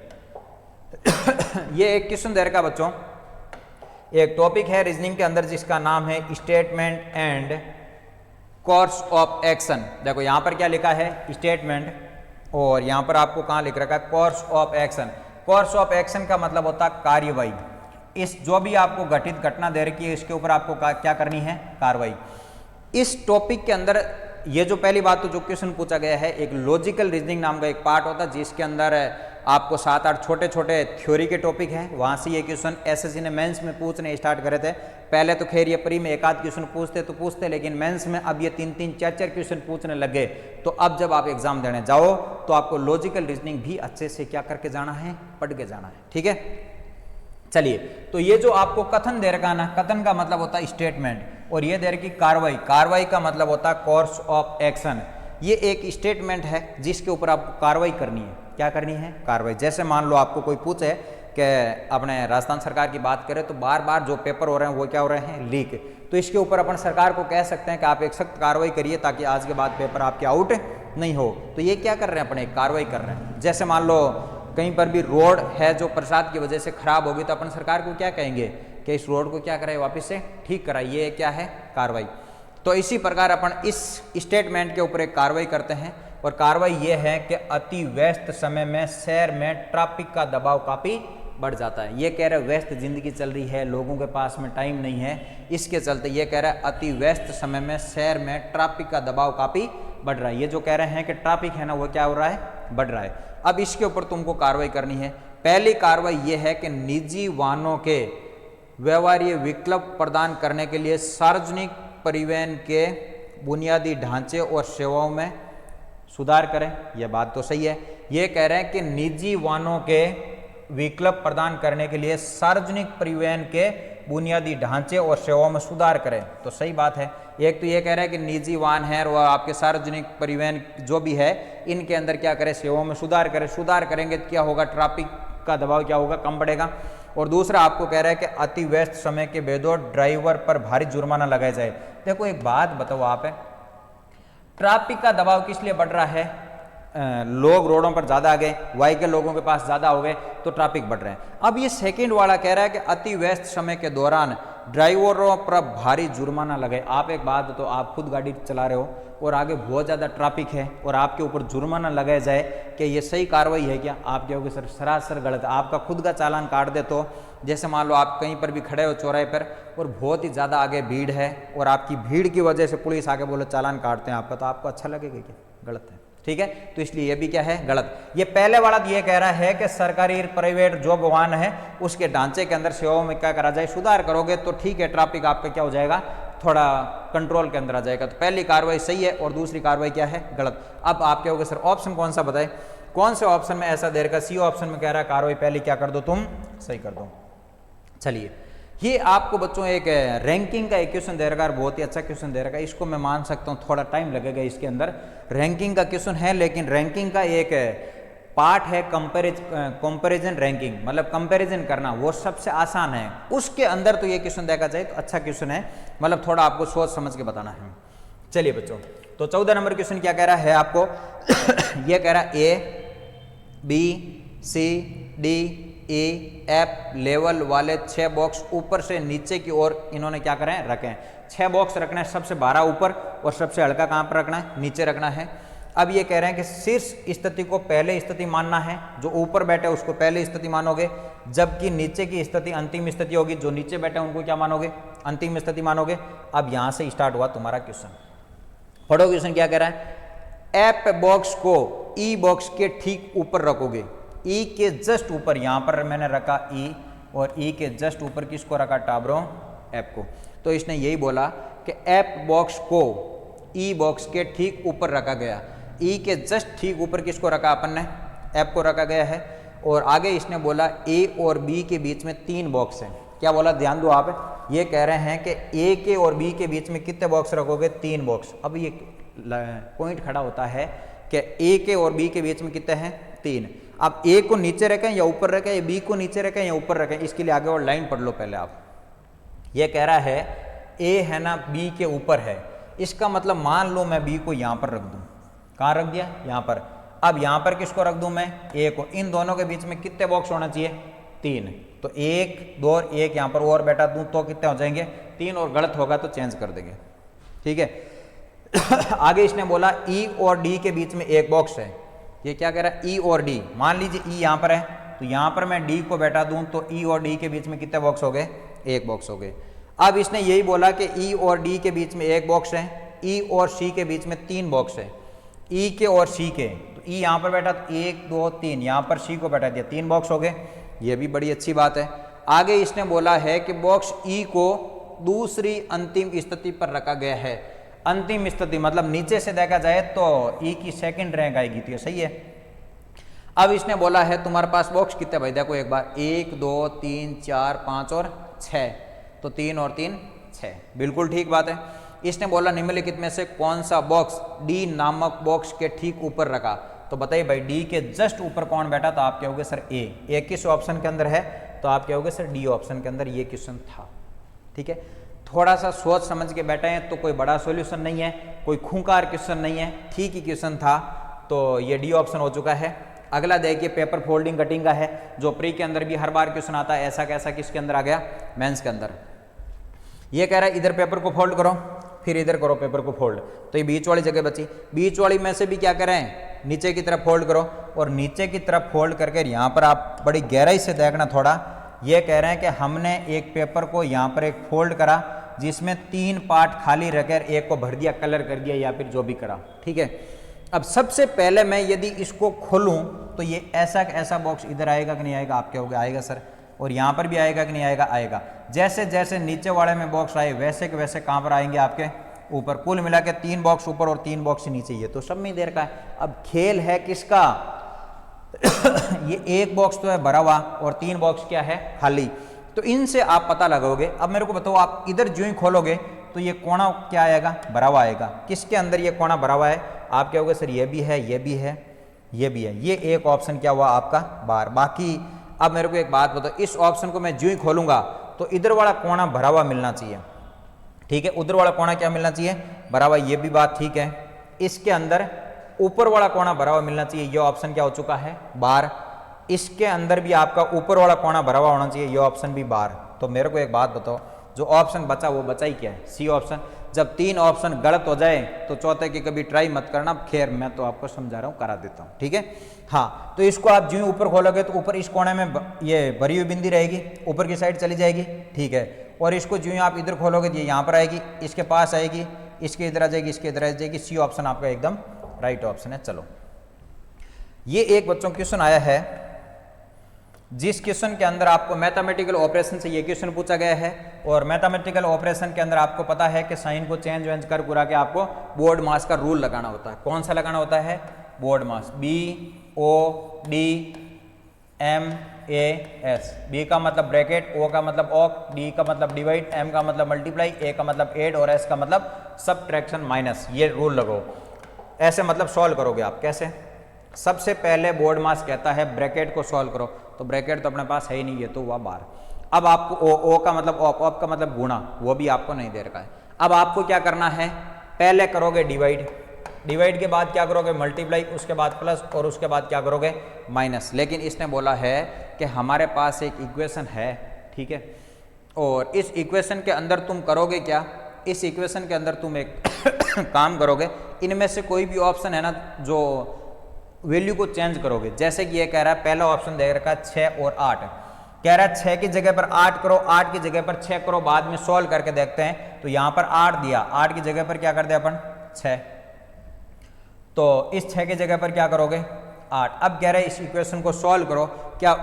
ये एक क्वेश्चन दे रखा बच्चों, एक टॉपिक है रीजनिंग के अंदर जिसका नाम है statement and course of action. देखो यहां पर क्या लिखा है? स्टेटमेंट, और यहां पर आपको कहां लिख रखा है? Course of action. Course of action का मतलब होता है कार्यवाही। इस जो भी आपको घटित घटना दे रखी है इसके ऊपर आपको क्या करनी है? कार्रवाई। इस टॉपिक के अंदर ये जो पहली बात तो जो क्वेश्चन पूछा गया है, एक लॉजिकल रीजनिंग नाम का एक पार्ट होता है जिसके अंदर आपको 7-8 छोटे छोटे थ्योरी के टॉपिक हैं। वहां से ये क्वेश्चन एसएससी ने मेंस में पूछने स्टार्ट करे थे। पहले तो खैर ये प्री में एक आध क्वेश्चन पूछते, लेकिन मेंस में अब ये 3-3, 4-4 क्वेश्चन पूछने लगे। तो अब जब आप एग्जाम देने जाओ तो आपको लॉजिकल रीजनिंग भी अच्छे से क्या करके जाना है? पढ़ के जाना है। ठीक है, चलिए। तो ये जो आपको कथन दे रखा ना, कथन का मतलब होता है स्टेटमेंट, और ये दे रखी कार्रवाई। कार्रवाई का मतलब होता है कोर्स ऑफ एक्शन। ये एक स्टेटमेंट है जिसके ऊपर आपको कार्रवाई करनी है। क्या करनी है? कार्रवाई। जैसे मान लो आपको कोई पूछे कि अपने राजस्थान सरकार की बात करें तो बार बार जो पेपर हो रहे हैं वो क्या हो रहे हैं? लीक। तो इसके ऊपर अपन सरकार को कह सकते हैं कि आप एक सख्त कार्रवाई करिए ताकि आज के बाद पेपर आपके आउट नहीं हो। तो ये क्या कर रहे हैं? अपने कार्रवाई कर रहे हैं। जैसे मान लो कहीं पर भी रोड है जो बरसात की वजह से खराब होगी, तो अपन सरकार को क्या कहेंगे कि इस रोड को क्या कराए? वापस से ठीक कराए। ये क्या है? कार्रवाई। तो इसी प्रकार अपन इस स्टेटमेंट के ऊपर एक कार्रवाई करते हैं, और कार्रवाई ये है कि अति व्यस्त समय में शहर में ट्रैफिक का दबाव काफी बढ़ जाता है। ये कह रहे व्यस्त जिंदगी चल रही है, लोगों के पास में टाइम नहीं है, इसके चलते ये कह रहा है अति व्यस्त समय में शहर में ट्रैफिक का दबाव काफी बढ़ रहा है। ये जो कह रहे हैं कि ट्रैफिक है ना वो क्या हो रहा है? बढ़ रहा है। अब इसके ऊपर तुमको कार्रवाई करनी है। पहली कार्रवाई ये है कि निजी वाहनों के व्यवहार्य विकल्प प्रदान करने के लिए सार्वजनिक परिवहन के बुनियादी ढांचे और सेवाओं में सुधार करें। यह बात तो सही है। ये कह रहे हैं कि निजी वाहनों के विकल्प प्रदान करने के लिए सार्वजनिक परिवहन के बुनियादी ढांचे और सेवाओं में सुधार करें। तो सही बात है। एक तो ये कह रहा है कि निजी वाहन है और आपके सार्वजनिक परिवहन जो भी है इनके अंदर क्या करें? सेवाओं में सुधार करें। सुधार करेंगे तो क्या होगा? ट्रैफिक का दबाव क्या होगा? कम बढ़ेगा। और दूसरा आपको कह रहा है कि अति व्यस्त समय के बेदौर ड्राइवर पर भारी जुर्माना लगाया जाए। देखो एक बात बताओ आप, ट्रैफिक का दबाव किस लिए बढ़ रहा है? लोग रोडों पर ज्यादा आ गए, व्हीकल लोगों के पास ज्यादा हो गए तो ट्रैफिक बढ़ रहे हैं। अब ये सेकंड वाला कह रहा है कि अति व्यस्त समय के दौरान ड्राइवरों पर भारी जुर्माना लगे। आप एक बात तो आप खुद गाड़ी चला रहे हो और आगे बहुत ज़्यादा ट्रैफिक है और आपके ऊपर जुर्माना लगाया जाए, कि ये सही कार्रवाई है क्या? आप कहोगे सर सरासर गलत है। आपका खुद का चालान काट दे तो, जैसे मान लो आप कहीं पर भी खड़े हो चौराहे पर और बहुत ही ज़्यादा आगे भीड़ है और आपकी भीड़ की वजह से पुलिस आके बोले चालान काटते हैं आपका, तो आपको अच्छा लगेगा क्या? गलत है। ठीक है, तो इसलिए ये भी क्या है? गलत। ये पहले वाला ये कह रहा है कि सरकारी प्राइवेट जो वाहन है उसके ढांचे के अंदर सेवाओं में क्या करा जाए? सुधार करोगे तो ठीक है, ट्रैफिक आपका क्या हो जाएगा? थोड़ा कंट्रोल के अंदर आ जाएगा। तो पहली कार्रवाई सही है और दूसरी कार्रवाई क्या है, गलत। अब आप कहोगे सर ऑप्शन कौन सा बताए, कौन से ऑप्शन में ऐसा दे रखा, सी ऑप्शन में कह रहा है कार्रवाई पहली क्या कर दो, तुम सही कर दो। चलिए, ये आपको बच्चों एक रैंकिंग का एक क्वेश्चन दे रखा है, बहुत ही अच्छा क्वेश्चन दे रखा है। इसको मैं मान सकता हूँ थोड़ा टाइम लगेगा इसके अंदर, रैंकिंग का क्वेश्चन है, लेकिन रैंकिंग का एक पार्ट है कंपैरिजन रैंकिंग, मतलब कंपैरिजन करना, वो सबसे आसान है। उसके अंदर तो ये क्वेश्चन देखा जाए तो अच्छा क्वेश्चन है, मतलब थोड़ा आपको सोच समझ के बताना है। चलिए बच्चों, तो 14 नंबर क्वेश्चन क्या कह रहा है आपको ये कह रहा है A B C D E F level वाले 6 बॉक्स ऊपर से नीचे की ओर इन्होंने क्या करें, रखें। 6 बॉक्स रखना है, सबसे 12 ऊपर और सबसे हल्का कहाँ पर रखना है, नीचे रखना है। अब ये कह रहे हैं कि शीर्ष स्थिति को पहले स्थिति मानना है, जो ऊपर बैठे उसको पहले स्थिति मानोगे, जबकि नीचे की स्थिति अंतिम स्थिति होगी, जो नीचे बैठे उनको क्या मानोगे, अंतिम स्थिति मानोगे। अब यहां से स्टार्ट हुआ तुम्हारा क्वेश्चन। पढ़ो क्वेश्चन क्या कह रहा है, एफ बॉक्स को ई बॉक्स के ठीक ऊपर रखोगे, ई के जस्ट ऊपर, यहां पर मैंने रखा ई और ई के जस्ट ऊपर किसको रखा, टाबरों एफ को। तो इसने यही बोला कि एफ बॉक्स को ई बॉक्स के ठीक ऊपर रखा गया, ई के जस्ट ठीक ऊपर किसको रखा अपन ने, एफ को रखा गया है। और आगे इसने बोला ए और बी के बीच में 3 बॉक्स हैं। क्या बोला, ध्यान दो आप, ये कह रहे हैं कि ए के और बी के बीच में कितने बॉक्स रखोगे, 3 बॉक्स। अब ये पॉइंट खड़ा होता है कि ए के और बी के बीच में कितने हैं, 3। अब ए को नीचे रखें या ऊपर रखें, या बी को नीचे रखें या ऊपर रखें, इसके लिए आगे और लाइन पढ़ लो पहले आप। ये कह रहा है ए है ना बी के ऊपर है, इसका मतलब मान लो मैं बी को यहां पर रख दूं, कहां रख दिया, यहां पर। अब यहां पर किसको रख दूं मैं, ए को। इन दोनों के बीच में कितने बॉक्स होना चाहिए, 3। तो 1 2 और 1 यहां पर और बैठा दूं तो कितने हो जाएंगे, 3, और गलत होगा तो चेंज कर देंगे, ठीक है। आगे इसने बोला ई और डी के बीच में 1 बॉक्स है। ये क्या कह रहा है, ई और डी, मान लीजिए ई यहां पर है, तो यहां पर मैं डी को बैठा दूं तो ई और डी के बीच में कितने बॉक्स हो गए, 1 बॉक्स हो गए। अब इसने यही बोला कि ई और डी के बीच में 1 बॉक्स है, ई और सी के बीच में 3 बॉक्स है, ई के और सी के। तो ई यहां पर बैठा तो 1 2 3, यहां पर सी को बैठा दिया, 3 बॉक्स हो गए, ये भी बड़ी अच्छी बात है। आगे इसने बोला है कि बॉक्स ई को दूसरी अंतिम स्थिति पर रखा गया है। अंतिम स्थिति मतलब नीचे से देखा जाए तो ई की सेकंड रैंक आएगी, तो ये सही है। अब इसने बोला है तुम्हारे पास बॉक्स कितने भाई, देखो एक बार, 1 2 3 4 5 और 6, तो 3 और 3 6, बिल्कुल ठीक बात है। इसने बोला निम्नलिखित में से कौन सा बॉक्स डी नामक बॉक्स के ठीक ऊपर रखा, तो बताइए भाई डी के जस्ट ऊपर कौन बैठा, तो आप कहोगे सर ए किस ऑप्शन के अंदर है, तो आप कहोगे सर डी ऑप्शन के अंदर ये क्वेश्चन था, ठीक है। थोड़ा सा सोच समझ के बैठे हैं तो कोई बड़ा सॉल्यूशन नहीं है, कोई खूंखार क्वेश्चन नहीं है, ठीक ही क्वेश्चन था, तो ये डी ऑप्शन हो चुका है। अगला देखिए पेपर फोल्डिंग कटिंग का है, जो प्री के अंदर भी हर बार क्वेश्चन आता है, ऐसा कैसा किसके अंदर आ गया, मेंस के अंदर। ये कह रहा है इधर पेपर को फोल्ड करो, फिर इधर करो पेपर को फोल्ड, तो ये बीच वाली जगह बची, बीच वाली में से भी क्या करें, नीचे की तरफ फोल्ड करो, और नीचे की तरफ फोल्ड करके यहाँ पर आप बड़ी गहराई से देखना थोड़ा। ये कह रहे हैं कि हमने एक पेपर को यहाँ पर एक फोल्ड करा, जिसमें 3 पार्ट खाली रखकर एक को भर दिया, कलर कर दिया, या फिर जो भी करा, ठीक है। अब सबसे पहले मैं यदि इसको खोलूं तो ये ऐसा ऐसा बॉक्स इधर आएगा कि नहीं आएगा, आप क्या होगा, आएगा सर। और यहाँ पर भी आएगा कि नहीं आएगा, आएगा। जैसे जैसे नीचे वाले में बॉक्स आए वैसे के वैसे कहाँ पर आएंगे, आपके ऊपर। कुल मिला के 3 बॉक्स ऊपर और 3 बॉक्स नीचे, ये तो सब में देर का है। अब खेल है किसका ये 1 बॉक्स तो है भरा हुआ और 3 बॉक्स क्या है, खाली। तो इनसे आप पता लगाओगे। अब मेरे को बताओ, आप इधर जो ही खोलोगे तो ये कोना क्या आएगा, भरा हुआ आएगा। किसके अंदर ये कोना भरा हुआ है, आप क्या होगे सर, ये भी है, ये भी है, ये भी है। ये एक ऑप्शन क्या हुआ आपका बार। बाकी अब मेरे को एक बात बताओ, इस ऑप्शन को मैं जो ही खोलूंगा तो इधर वाला कोना भरा हुआ मिलना चाहिए, ठीक है। उधर वाला कोना क्या मिलना चाहिए, भरा हुआ, ये भी बात ठीक है। इसके अंदर ऊपर वाला कोना भरा हुआ मिलना चाहिए, ये ऑप्शन क्या हो चुका है, बार। इसके अंदर भी आपका ऊपर वाला कोना भरा हुआ होना चाहिए, ये ऑप्शन भी बार। तो मेरे को एक बात बताओ, जो ऑप्शन बचा वो बचा ही क्या है, सी ऑप्शन। जब 3 ऑप्शन गलत हो जाए तो चौथे की कभी ट्राई मत करना। खैर मैं तो आपको समझा रहा हूँ, करा देता हूँ, ठीक है। हाँ, तो इसको आप जो ही ऊपर खोलोगे तो ऊपर इस कोने में ये भरी हुई बिंदी रहेगी, ऊपर की साइड चली जाएगी, ठीक है। और इसको जो ही आप इधर खोलोगे तो ये यहाँ पर आएगी, इसके पास आएगी, इसके इधर आ जाएगी, इसके इधर आ जाएगी। सी ऑप्शन आपका एकदम राइट ऑप्शन है। चलो, ये एक बच्चों क्वेश्चन आया है, जिस क्वेश्चन के अंदर आपको मैथमेटिकल ऑपरेशन से ये क्वेश्चन पूछा गया है और मैथमेटिकल ऑपरेशन के अंदर आपको पता है कि साइन को चेंज वेंज कर पूरा के आपको बोर्ड मास का रूल लगाना होता है। कौन सा लगाना होता है? बोर्ड मास। BODMAS। बी का मतलब ब्रैकेट, ओ का मतलब ऑक, डी का मतलब डिवाइड, एम का मतलब मल्टीप्लाई, ए का मतलब एड और एस का मतलब सब्ट्रैक्शन माइनस। ये रूल लगाओ, ऐसे मतलब सॉल्व करोगे आप। कैसे? सबसे पहले बोर्ड मास कहता है ब्रैकेट को सॉल्व करो, तो ब्रैकेट तो अपने पास है ही नहीं, ये तो हुआ बार। अब आपको ओ का मतलब ऑप का मतलब गुणा, वो भी आपको नहीं दे रखा है। अब आपको क्या करना है? पहले करोगे डिवाइड, डिवाइड के बाद क्या करोगे? मल्टीप्लाई, उसके बाद प्लस और उसके बाद क्या करोगे? माइनस। लेकिन इसने बोला है कि हमारे पास एक इक्वेशन है, ठीक है, और इस इक्वेशन के अंदर तुम करोगे क्या? इस इक्वेशन के अंदर तुम एक काम करोगे, इनमें से कोई भी ऑप्शन है ना जो वैल्यू को चेंज करोगे। जैसे कि ये कह रहा है, पहला ऑप्शन दे रखा है 6 और 8, कह रहा है 6 की जगह पर 8 करो, 8 की जगह पर 6 करो, बाद में सॉल्व करके देखते हैं। तो यहां पर 8 दिया, 8 की जगह पर क्या कर दे अपन? 6। तो इस 6 की जगह पर क्या करोगे? 8। अब कह रहे हैं इस इक्वेशन को सॉल्व करो, क्या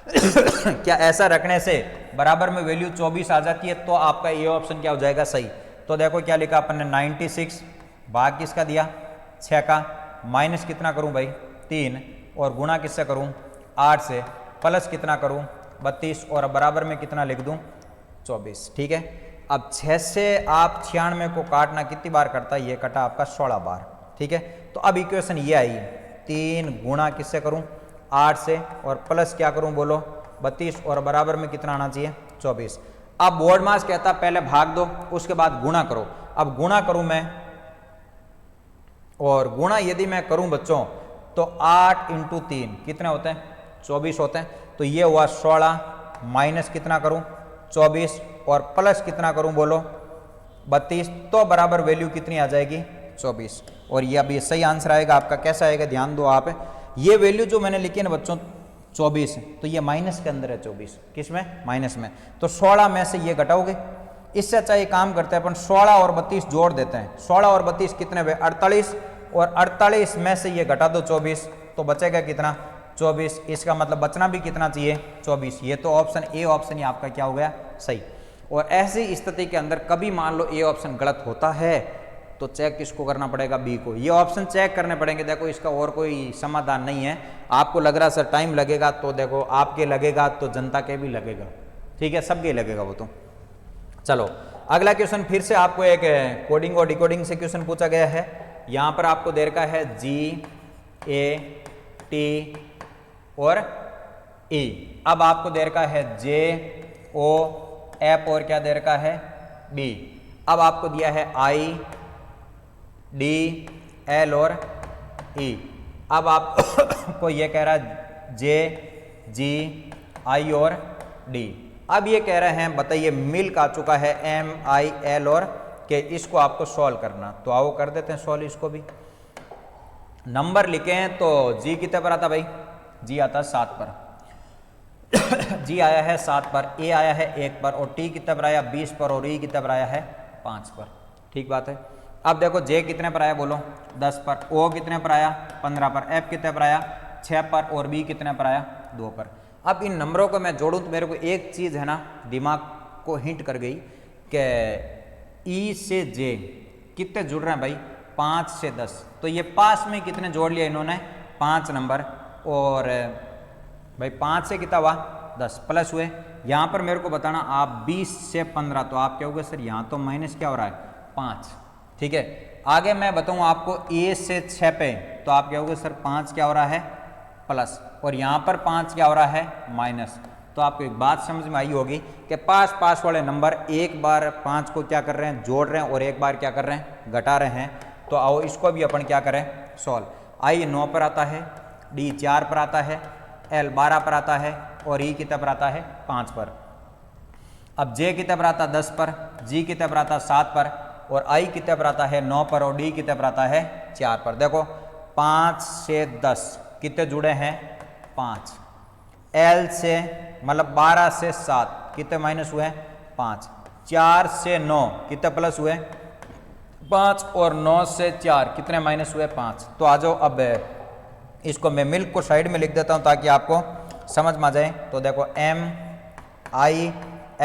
क्या ऐसा रखने से बराबर में वैल्यू 24 आ जाती है? तो आपका ये ऑप्शन क्या हो जाएगा? सही। तो देखो क्या लिखा अपन ने, 96 भाग किसका दिया? 6 का, माइनस कितना करूं भाई? 3, और गुणा किससे करूं? 8 से, प्लस कितना करूं? 32, और बराबर में कितना लिख दूं? 24। ठीक है। अब 6 से आप 96 को काटना कितनी बार करता है? ये कटा आपका 16 बार। ठीक है। तो अब इक्वेशन ये आई, 3 गुणा किससे करूं? 8 से, और प्लस क्या करूं बोलो? 32, और बराबर में कितना आना चाहिए? 24। अब बोर्ड मास कहता पहले भाग दो, उसके बाद गुणा करो। अब गुणा करूं मैं, और गुणा यदि मैं करूं बच्चों तो 8 × 3 कितने होते हैं? 24 होते हैं। तो ये हुआ 16, माइनस कितना करूं? 24, और प्लस कितना करूं बोलो? 32। तो बराबर वैल्यू कितनी आ जाएगी? 24। और ये अब ये सही आंसर आएगा आपका। कैसा आएगा? ध्यान दो आप, ये वैल्यू जो मैंने लिखी है ना बच्चों 24, तो ये माइनस के अंदर है 24। किस में? माइनस में। तो 16 में से ये घटाओगे। इससे अच्छा ये काम करते हैं अपन, 16 और 32 जोड़ देते हैं। 16 और 32 कितने हुए? 48, और 48 में से ये घटा दो 24, तो बचेगा कितना? 24। इसका मतलब बचना भी कितना चाहिए? 24। ये तो ऑप्शन ए ऑप्शन ही आपका क्या हो गया? सही। और ऐसी स्थिति के अंदर कभी मान लो ए ऑप्शन गलत होता है तो चेक किसको करना पड़ेगा? बी को। ये ऑप्शन चेक करने पड़ेंगे। देखो इसका और कोई समाधान नहीं है। आपको लग रहा सर टाइम लगेगा, तो देखो आपके लगेगा तो जनता के भी लगेगा, ठीक है, सबके लगेगा वो। तो चलो अगला क्वेश्चन फिर से आपको एक कोडिंग और डिकोडिंग से क्वेश्चन पूछा गया है। यहां पर आपको दे रखा है GAT और E। अब आपको दे रखा है JOF और क्या दे रखा है? B। अब आपको दिया है IDL और E। अब आपको ये कह रहा है JGI और D। अब ये कह रहे हैं बताइए मिल आ चुका है MIL और K, इसको आपको सॉल्व करना। तो आओ कर देते हैं सॉल्व इसको भी। नंबर लिखे हैं तो G कितने पर आता भाई? G आता है 7 पर। G आया है 7 पर, A आया है 1 पर, और T कितने पर आया? 20 पर, और E कितने पर आया है? 5 पर। ठीक बात है। अब देखो J कितने पर आया बोलो? 10 पर। O कितने पर आया? 15 पर। F कितने पर आया? 6 पर, और B कितने पर आया? 2 पर। अब इन नंबरों को मैं जोड़ूं तो मेरे को एक चीज है ना दिमाग को हिंट कर गई कि E से J कितने जुड़ रहे हैं भाई? 5 से 10। तो ये पास में कितने जोड़ लिया इन्होंने? 5 नंबर, और भाई 5 से कितना हुआ? 10 प्लस हुए। यहाँ पर मेरे को बताना आप 20 से 15, तो आप क्या होगा सर? यहाँ तो माइनस क्या हो रहा है? 5। ठीक है। आगे मैं बताऊँ आपको A से 6 पे, तो आप क्या होगा सर? 5 क्या हो रहा है? प्लस, और यहाँ पर 5 क्या हो रहा है? माइनस। तो आपको एक बात समझ में आई होगी कि पास वाले नंबर एक बार 5 को क्या कर रहे हैं? जोड़ रहे हैं, और एक बार क्या कर रहे हैं? घटा रहे हैं। तो आओ इसको भी अपन क्या करें? सॉल्व। I 9 पर आता है, D 4 पर आता है, L 12 पर आता है, और E कितने पर आता है? 5 पर। अब J कितने पर आता है? 10 पर, G कितने पर आता है? 7 पर, और I कितने पर आता है? 9 पर, और D कितने पर आता है? 4 पर। देखो 5 से 10 कितने जुड़े हैं? 5। L से मतलब 12 से 7 कितने माइनस हुए? 5। 4 से 9 कितने प्लस हुए? 5, और 9 से 4 कितने माइनस हुए? 5। तो आ जाओ अब इसको मैं मिल्क को साइड में लिख देता हूं ताकि आपको समझ में आ जाए तो देखो M I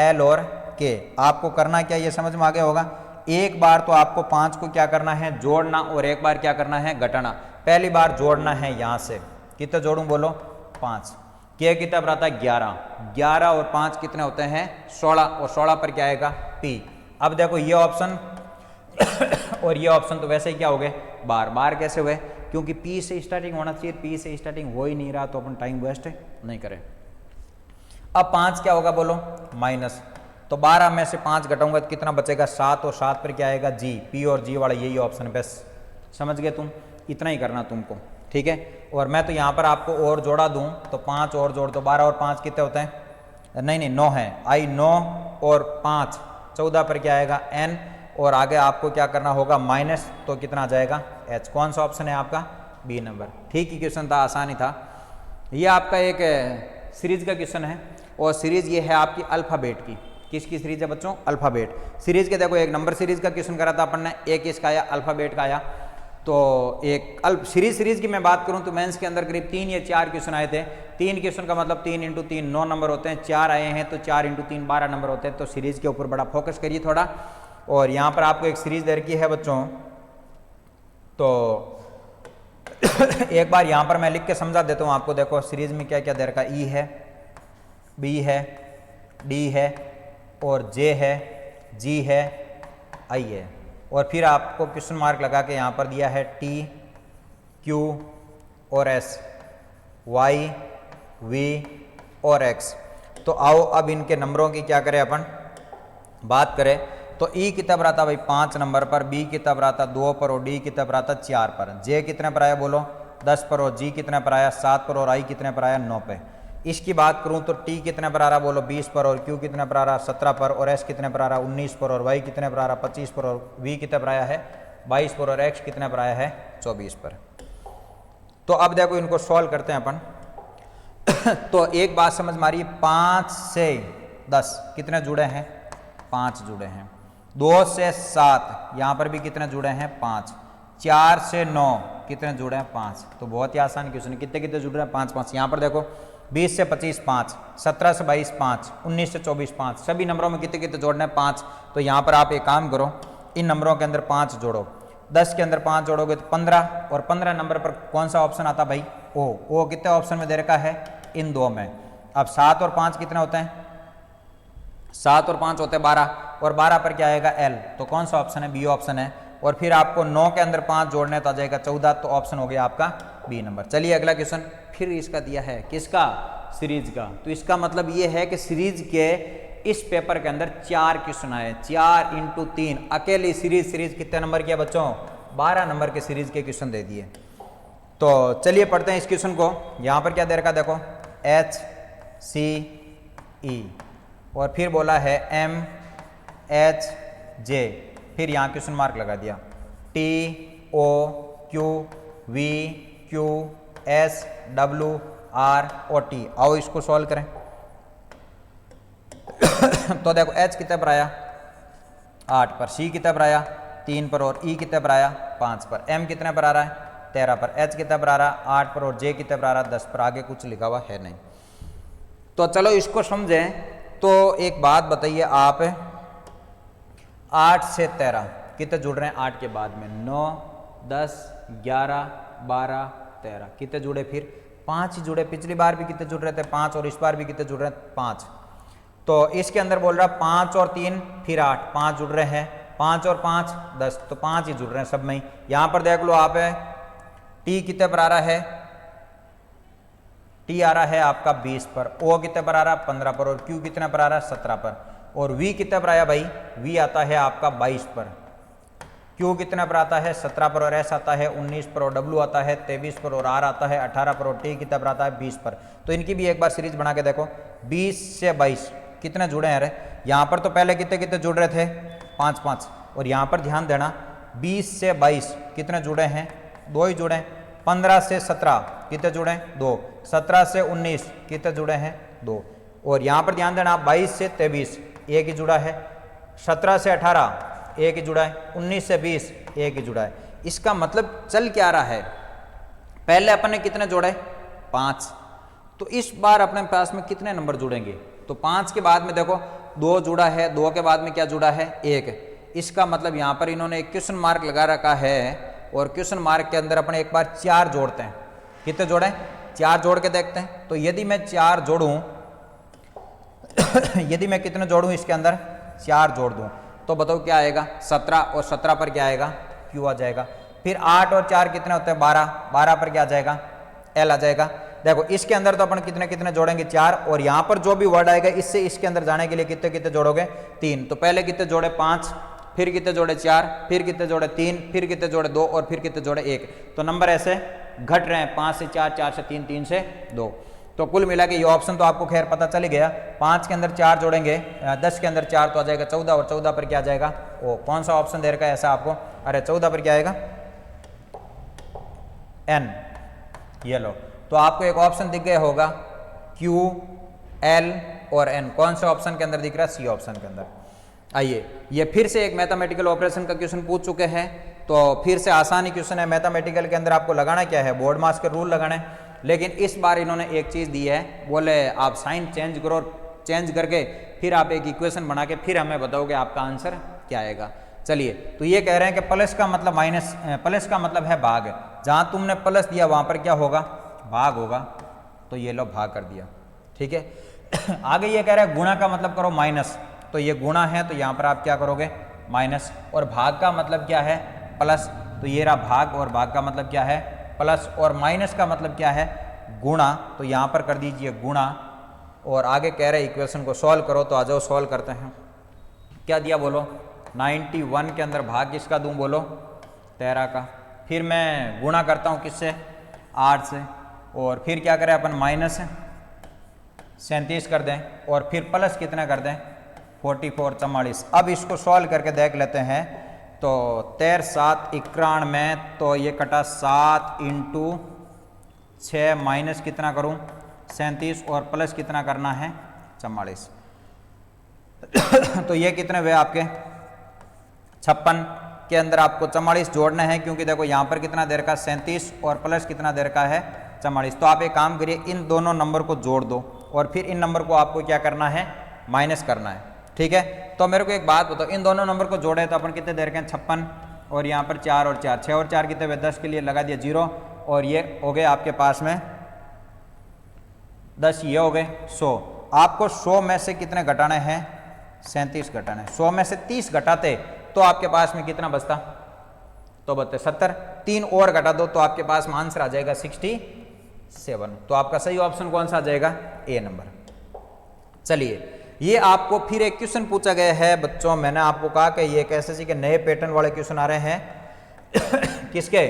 L और K, आपको करना क्या ये समझ में आ गया होगा। एक बार तो आपको 5 को क्या करना है जोड़ना और एक बार क्या करना है घटाना। पहली बार जोड़ना है यहाँ से, कितना जोड़ूं बोलो 5, K कितना बराबर 11, 11 और 5 कितने होते हैं 16 और 16 पर क्या आएगा P। अब देखो ये ऑप्शन और ये ऑप्शन तो वैसे ही क्या हो गए बार बार, कैसे हुए क्योंकि P से स्टार्टिंग होना चाहिए, P से स्टार्टिंग हो ही नहीं रहा तो अपन टाइम वेस्ट नहीं करें। अब 5 क्या होगा बोलो माइनस, तो 12 में से 5 घटाऊंगा तो कितना बचेगा 7 और 7 पर क्या आएगा G, P और G वाला यही ऑप्शन है। बस समझ गए तुम, इतना ही करना तुमको, ठीक है। और मैं तो यहाँ पर आपको और जोड़ा दूं तो 5 और जोड़ दो, 12 और 5 कितने होते हैं, नहीं 9 है, I 9 और 5 14 पर क्या आएगा N, और आगे आपको क्या करना होगा माइनस, तो कितना आ जाएगा H। कौन सा ऑप्शन है आपका बी नंबर। ठीक ही क्वेश्चन था, आसानी था। ये आपका एक सीरीज का क्वेश्चन है और सीरीज ये है आपकी अल्फ़ाबेट की। किसकी सीरीज है बच्चों, अल्फ़ाबेट सीरीज के। देखो एक नंबर सीरीज का क्वेश्चन करा था अपन ने, एक इसका आया अल्फ़ाबेट का आया। तो एक सीरीज की मैं बात करूं तो मेंस के अंदर करीब 3 या 4 क्वेश्चन आए थे। 3 क्वेश्चन का मतलब 3 × 3 9 नंबर होते हैं, 4 आए हैं तो 4 × 3 12 नंबर होते हैं। तो सीरीज के ऊपर बड़ा फोकस करिए थोड़ा। और यहाँ पर आपको एक सीरीज दे रखी है बच्चों, तो एक बार यहाँ पर मैं लिख के समझा देता हूँ आपको। देखो सीरीज में क्या क्या दे रखा है, E है, B है, D है और J है, G है, I है, और फिर आपको क्वेश्चन मार्क लगा के यहाँ पर दिया है T, Q और S, Y, V और X। तो आओ अब इनके नंबरों की क्या करें अपन बात करें। तो E कितना पर आता भाई 5 नंबर पर, B कितना पर आता 2 पर और D कितना पर आता 4 पर, J कितने पर आया बोलो 10 पर और G कितने पर आया 7 पर और I कितने पर आया 9 पे। इसकी बात करूं तो T कितने पर आ रहा बोलो 20 पर और Q कितने पर आ रहा 17 पर और S कितने पर आ रहा 19 पर और Y कितने पर आ रहा 25 पर और V कितने पर आया है 22 पर और X कितने पर आया है 24 पर। तो अब देखो इनको सॉल्व करते हैं अपन। तो एक बात समझ में आ रही है, 5 से 10 कितने जुड़े हैं 5 जुड़े हैं, 2 से 7 यहाँ पर भी कितने जुड़े हैं 5, 4 से 9 कितने जुड़े हैं 5। तो बहुत ही आसान क्वेश्चन, कितने कितने जुड़ रहे हैं 5 5। यहाँ पर देखो 20 से 25 5, 17 से 22 5, 19 से 24 5, सभी नंबरों में कितने कितने जोड़ने हैं 5। तो यहाँ पर आप एक काम करो, इन नंबरों के अंदर 5 जोड़ो, 10 के अंदर 5 जोड़ोगे तो 15, और 15 नंबर पर कौन सा ऑप्शन आता भाई ओ कितने ऑप्शन में दे रखा है इन 2 में। अब 7 और 5 कितने होते हैं 7 और 5 होते हैं 12, और 12 पर क्या आएगा L, तो कौन सा ऑप्शन है बी ऑप्शन है। और फिर आपको 9 के अंदर 5 जोड़ने तो आ जाएगा 14, तो ऑप्शन हो गया आपका बी नंबर। चलिए अगला क्वेश्चन फिर इसका दिया है, किसका सीरीज का। तो इसका मतलब ये है कि सीरीज के इस पेपर के अंदर 4 क्वेश्चन आए, 4 × 3 अकेली सीरीज कितने नंबर की है बच्चों 12 नंबर के सीरीज के क्वेश्चन दे दिए। तो चलिए पढ़ते हैं इस क्वेश्चन को। यहाँ पर क्या दे रखा देखो H C E और फिर बोला है M H J, फिर यहाँ क्वेश्चन मार्क लगा दिया T O Q V Q S W R O T। आओ इसको सॉल्व करें। तो देखो H कितने पर आया 8 पर, C कितने पर आया 3 पर और E कितने पर आया 5 पर, M कितने पर आ रहा है 13 पर, H कितने पर आ रहा है 8 पर और J कितने पर आ रहा है 10 पर। आगे कुछ लिखा हुआ है नहीं। तो चलो इसको समझें। तो एक बात बताइए आप, 8 से 13 कितने जुड़ रहे हैं 8 के बाद में 9 10 11 12 13 कितने जुड़े, फिर 5 ही जुड़े। पिछली बार भी कितने जुड़ रहे थे 5 और इस बार भी कितने जुड़ रहे हैं 5। तो इसके अंदर बोल रहा 5 और 3 फिर 8, 5 जुड़ रहे हैं, 5 और 5 10, तो 5 ही जुड़ रहे हैं सब में ही। यहाँ पर देख लो आप T कितने पर आ रहा है, T आ रहा है आपका 20 पर, O कितने पर आ रहा है 15 पर और Q कितने पर आ रहा है 17 पर, और V कितने पर आया भाई V आता है आपका 22 पर, Q कितने पर आता है 17 पर और S आता है 19 पर और W आता है 23 पर और R आता है 18 पर और T कितने पर आता है 20 पर। तो इनकी भी एक बार सीरीज बना के देखो 20 से 22 कितने जुड़े हैं। अरे यहाँ पर तो पहले कितने कितने जुड़ रहे थे 5 5, और यहाँ पर ध्यान देना 20 से 22 कितने जुड़े हैं 2 ही जुड़े हैं। 15 से 17 कितने जुड़े हैं 2, 17 से 19 कितने जुड़े हैं 2, और यहाँ पर ध्यान देना 22 से 23 एक ही जुड़ा है, 17 से 18 एक ही जुड़ा है, 19 से 20 एक ही जुड़ा है। इसका मतलब चल क्या रहा है, पहले अपन ने कितने जोड़े 5, तो इस बार अपने पास में कितने नंबर जुड़ेंगे? तो 5 के बाद में देखो 2 जुड़ा है, 2 के बाद में क्या जुड़ा है? 1। इसका मतलब यहाँ पर इन्होंने एक क्वेश्चन मार्क लगा रखा है और क्वेश्चन मार्क के अंदर अपने एक बार 4 जोड़ते हैं। कितने जोड़े? 4 जोड़ के देखते हैं। तो यदि मैं 4 जोड़ूं यदि मैं कितने जोड़ूं इसके अंदर? 4 जोड़ दूं तो बताओ क्या आएगा? 17 और 17 पर क्या आएगा? Q आ जाएगा। फिर 8 और 4 कितने होते हैं? 12, 12 पर क्या आ जाएगा? L आ जाएगा। देखो इसके अंदर तो अपन कितने कितने जोड़ेंगे? 4, और यहाँ पर जो भी वर्ड आएगा इससे इसके अंदर जाने के लिए कितने कितने जोड़ोगे? 3। तो पहले कितने जोड़े? 5, फिर कितने जोड़े? 4, फिर कितने जोड़े? 3, फिर कितने जोड़े? 2, और फिर कितने जोड़े? 1। तो नंबर ऐसे घट रहे हैं, 5 से 4, 4 से 3, 3 से 2। तो कुल मिला के ये ऑप्शन तो आपको खैर पता चल ही गया। 5 के अंदर 4 जोड़ेंगे, 10 के अंदर 4 तो आ जाएगा 14, और 14 पर क्या आ जाएगा? ओ कौन सा ऑप्शन दे रखा है ऐसा आपको? अरे 14 पर क्या आएगा? N। ये लो, तो आपको एक ऑप्शन दिख गया होगा Q, L और N। कौन से ऑप्शन के अंदर दिख रहा है? C ऑप्शन के अंदर। आइए, ये फिर से एक मैथमेटिकल ऑपरेशन का क्वेश्चन पूछ चुके हैं, तो फिर से आसानी क्वेश्चन है। मैथमेटिकल के अंदर आपको लगाना क्या है? बोर्ड मास के रूल लगाना है। लेकिन इस बार इन्होंने एक चीज़ दी है, बोले आप साइन चेंज करो, चेंज करके फिर आप एक इक्वेशन बना के फिर हमें बताओगे आपका आंसर क्या आएगा। चलिए, तो ये कह रहे हैं कि प्लस का मतलब माइनस, प्लस का मतलब है भाग। जहाँ तुमने प्लस दिया वहाँ पर क्या होगा? भाग होगा। तो ये लो भाग कर दिया, ठीक है। आगे ये कह रहे हैं गुणा का मतलब करो माइनस, तो ये गुणा है तो यहाँ पर आप क्या करोगे? माइनस। और भाग का मतलब क्या है? प्लस। तो ये रहा भाग, और भाग का मतलब क्या है? प्लस। और माइनस का मतलब क्या है? गुणा। तो यहाँ पर कर दीजिए गुणा। और आगे कह रहे इक्वेशन को सॉल्व करो, तो आ जाओ सॉल्व करते हैं। क्या दिया बोलो? 91 के अंदर भाग किसका दूं बोलो? 13 का। फिर मैं गुणा करता हूँ किससे? 8 से। और फिर क्या करें अपन? माइनस 37 कर दें, और फिर प्लस कितना कर दें? 44, 44। अब इसको सॉल्व करके देख लेते हैं। तो 13 7 91, तो ये कटा 7 इंटू 6 माइनस कितना करूं? 37, और प्लस कितना करना है? 44। तो ये कितने हुए आपके? 56 के अंदर आपको 44 जोड़ना है, क्योंकि देखो यहाँ पर कितना देर का? 37, और प्लस कितना देर का है? 44। तो आप एक काम करिए, इन दोनों नंबर को जोड़ दो, और फिर इन नंबर को आपको क्या करना है? माइनस करना है, ठीक है। तो मेरे को एक बात बताओ, इन दोनों नंबर को जोड़े तो अपन कितने देर के हैं? 56, और यहाँ पर 4 और 4, 6 और 4 कितने हुए? 10 के लिए लगा दिया 0, और ये हो गए आपके पास में 10, ये हो गए 100। आपको 100 में से कितने घटाने हैं? 37 घटाने हैं। 100 में से 30 घटाते तो आपके पास में कितना बचता? तो बचते 70। 3 और घटा दो तो आपके पास में आंसर आ जाएगा 67। तो आपका सही ऑप्शन कौन सा आ जाएगा? ए नंबर। चलिए, ये आपको फिर एक क्वेश्चन पूछा गया है बच्चों। मैंने आपको कहा कि ये एक एसएससी के नए पैटर्न वाले क्वेश्चन आ रहे हैं। किसके?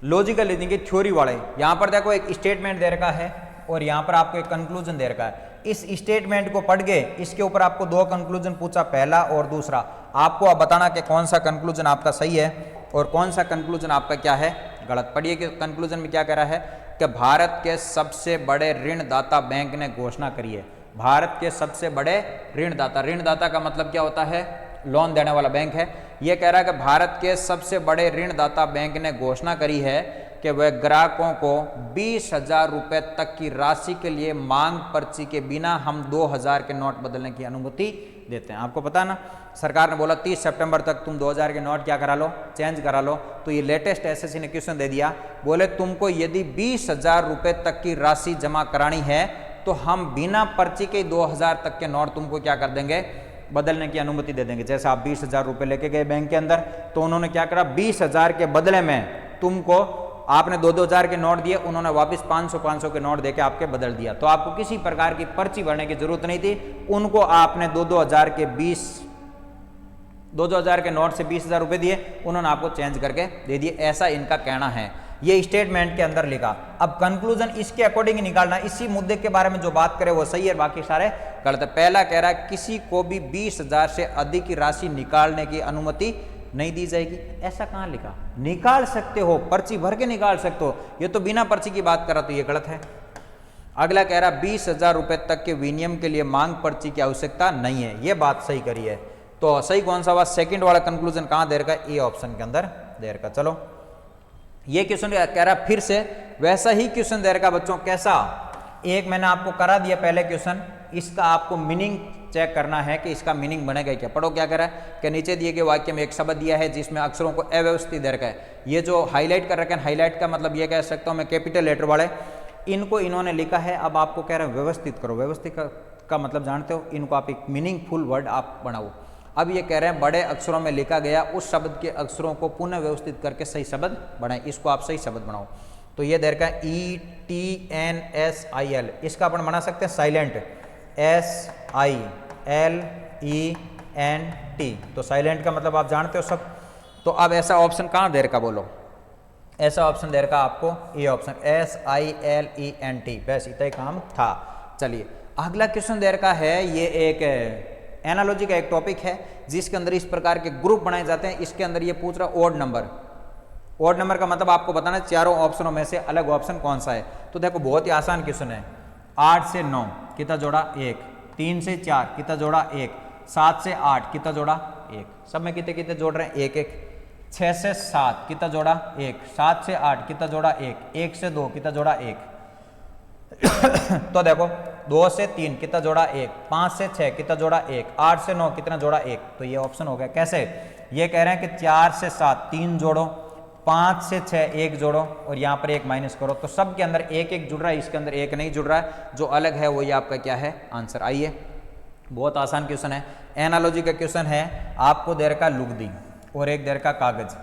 लॉजिकल रीजनिंग के थ्योरी वाले। यहाँ पर देखो एक स्टेटमेंट दे रखा है, और यहाँ पर आपको एक कंक्लूजन दे रखा है। इस स्टेटमेंट को पढ़ के इसके ऊपर आपको 2 कंक्लूजन पूछा, पहला और दूसरा। आपको अब बताना कि कौन सा कंक्लूजन आपका सही है और कौन सा कंक्लूजन आपका क्या है? गलत। पढ़िए कि कंक्लूजन में क्या कह रहा है कि भारत के सबसे बड़े ऋणदाता बैंक ने घोषणा करी है। भारत के सबसे बड़े ऋणदाता, ऋणदाता का मतलब क्या होता है? लोन देने वाला बैंक है। यह कह रहा है कि भारत के सबसे बड़े ऋणदाता बैंक ने घोषणा करी है कि वह ग्राहकों को 20,000 रुपये तक की राशि के लिए मांग पर्ची के बिना हम 2,000 के नोट बदलने की अनुमति देते हैं। आपको पता ना, सरकार ने बोला 30 सितंबर तक तुम 2,000 के नोट क्या करा लो? चेंज करा लो। तो ये लेटेस्ट एसएससी ने क्वेश्चन दे दिया, बोले तुमको यदि 20,000 रुपये तक की राशि जमा करानी है तो हम बिना पर्ची के 2,000 तक के नोट तुमको क्या कर देंगे? बदलने की अनुमति दे देंगे। जैसे आप 20,000 रुपये लेके गए बैंक के अंदर, तो उन्होंने क्या करा? 20,000 के बदले में तुमको, आपने 2-2 के नोट दिए, उन्होंने वापस 500 के नोट देके आपके बदल दिया। तो आपको किसी प्रकार की पर्ची भरने की जरूरत नहीं थी। उनको आपने 2-2 के नोट से 20,000 रुपये दिए, उन्होंने आपको चेंज करके दे दिए। ऐसा इनका कहना है, ये स्टेटमेंट के अंदर लिखा। अब कंक्लूजन इसके अकॉर्डिंग निकालना, इसी मुद्दे के बारे में जो बात करे वो सही है, बाकी सारे गलत है। पहला कह रहा है किसी को भी 20,000 से अधिक की राशि निकालने की अनुमति नहीं दी जाएगी। ऐसा कहाँ लिखा? निकाल सकते हो, पर्ची भर के निकाल सकते हो। ये तो बिना पर्ची की बात करा, तो ये गलत है। अगला कह रहा 20,000 रुपये तक के विनिमय के लिए मांग पर्ची की आवश्यकता नहीं है। ये बात सही करी है। तो सही कौन सा हुआ? सेकंड वाला कंक्लूजन कहाँ दे रखा है? ए ऑप्शन के अंदर दे रखा। चलो, ये क्वेश्चन कह रहा फिर से वैसा ही क्वेश्चन दे रखा बच्चों। कैसा? एक मैंने आपको करा दिया पहले क्वेश्चन, इसका आपको मीनिंग चेक करना है कि इसका मीनिंग बनेगा क्या। पढ़ो क्या करा है कि नीचे दिए गए वाक्य में एक शब्द दिया है जिसमें अक्षरों को अव्यवस्थित दे रखा है। ये जो हाईलाइट कर रखा है, हाईलाइट का मतलब ये कह सकता हूँ मैं कैपिटल लेटर वाले, इनको इन्होंने लिखा है। अब आपको कह रहे हैं व्यवस्थित करो। व्यवस्थित का मतलब जानते हो, इनको आप एक मीनिंगफुल वर्ड आप बनाओ। अब ये कह रहे हैं बड़े अक्षरों में लिखा गया उस शब्द के अक्षरों को पुनः व्यवस्थित करके सही शब्द बनाए, इसको आप सही शब्द बनाओ। तो ये दे रखा है ETNSIL, इसका अपन बना सकते हैं साइलेंट, SILENT। तो साइलेंट का मतलब आप जानते हो सब। तो अब ऐसा ऑप्शन कहाँ दे रखा बोलो, ऐसा ऑप्शन दे रखा आपको ये ऑप्शन SILENT, बस इतना ही काम था। चलिए अगला क्वेश्चन दे रखा है, ये एक एनालॉजी का एक टॉपिक है जिसके अंदर इस प्रकार के ग्रुप बनाए जाते हैं। इसके अंदर ये पूछ रहा ओड नंबर। ओड नंबर का मतलब आपको बताना है चारों ऑप्शनों में से अलग ऑप्शन कौन सा है। तो देखो बहुत ही आसान क्वेश्चन है। 8 से 9 कितना जोड़ा 1, 3 से 4 कितना जोड़ा 1, 7 से 8 कितना जोड़ा 1, सब में कितने कितने जोड़ रहे हैं 1 1। 6 से 7 कितना जोड़ा 1, 7 से 8 कितना जोड़ा 1, 1 से 2 कितना जोड़ा 1। तो देखो 2 से 3 कितना जोड़ा 1, 5 से 6 कितना जोड़ा 1, 8 से 9 कितना जोड़ा 1। तो ये ऑप्शन हो गया। कैसे, ये कह रहे हैं कि 4 से 7 3 जोड़ो, 5 से 6 1 जोड़ो और यहाँ पर 1 माइनस करो। तो सब के अंदर 1 1 जुड़ रहा है, इसके अंदर 1 नहीं जुड़ रहा है, जो अलग है वही आपका क्या है आंसर। आइए बहुत आसान क्वेश्चन है, एनालॉजी का क्वेश्चन है। आपको दे रखा लुगदी और एक दे रखा कागज,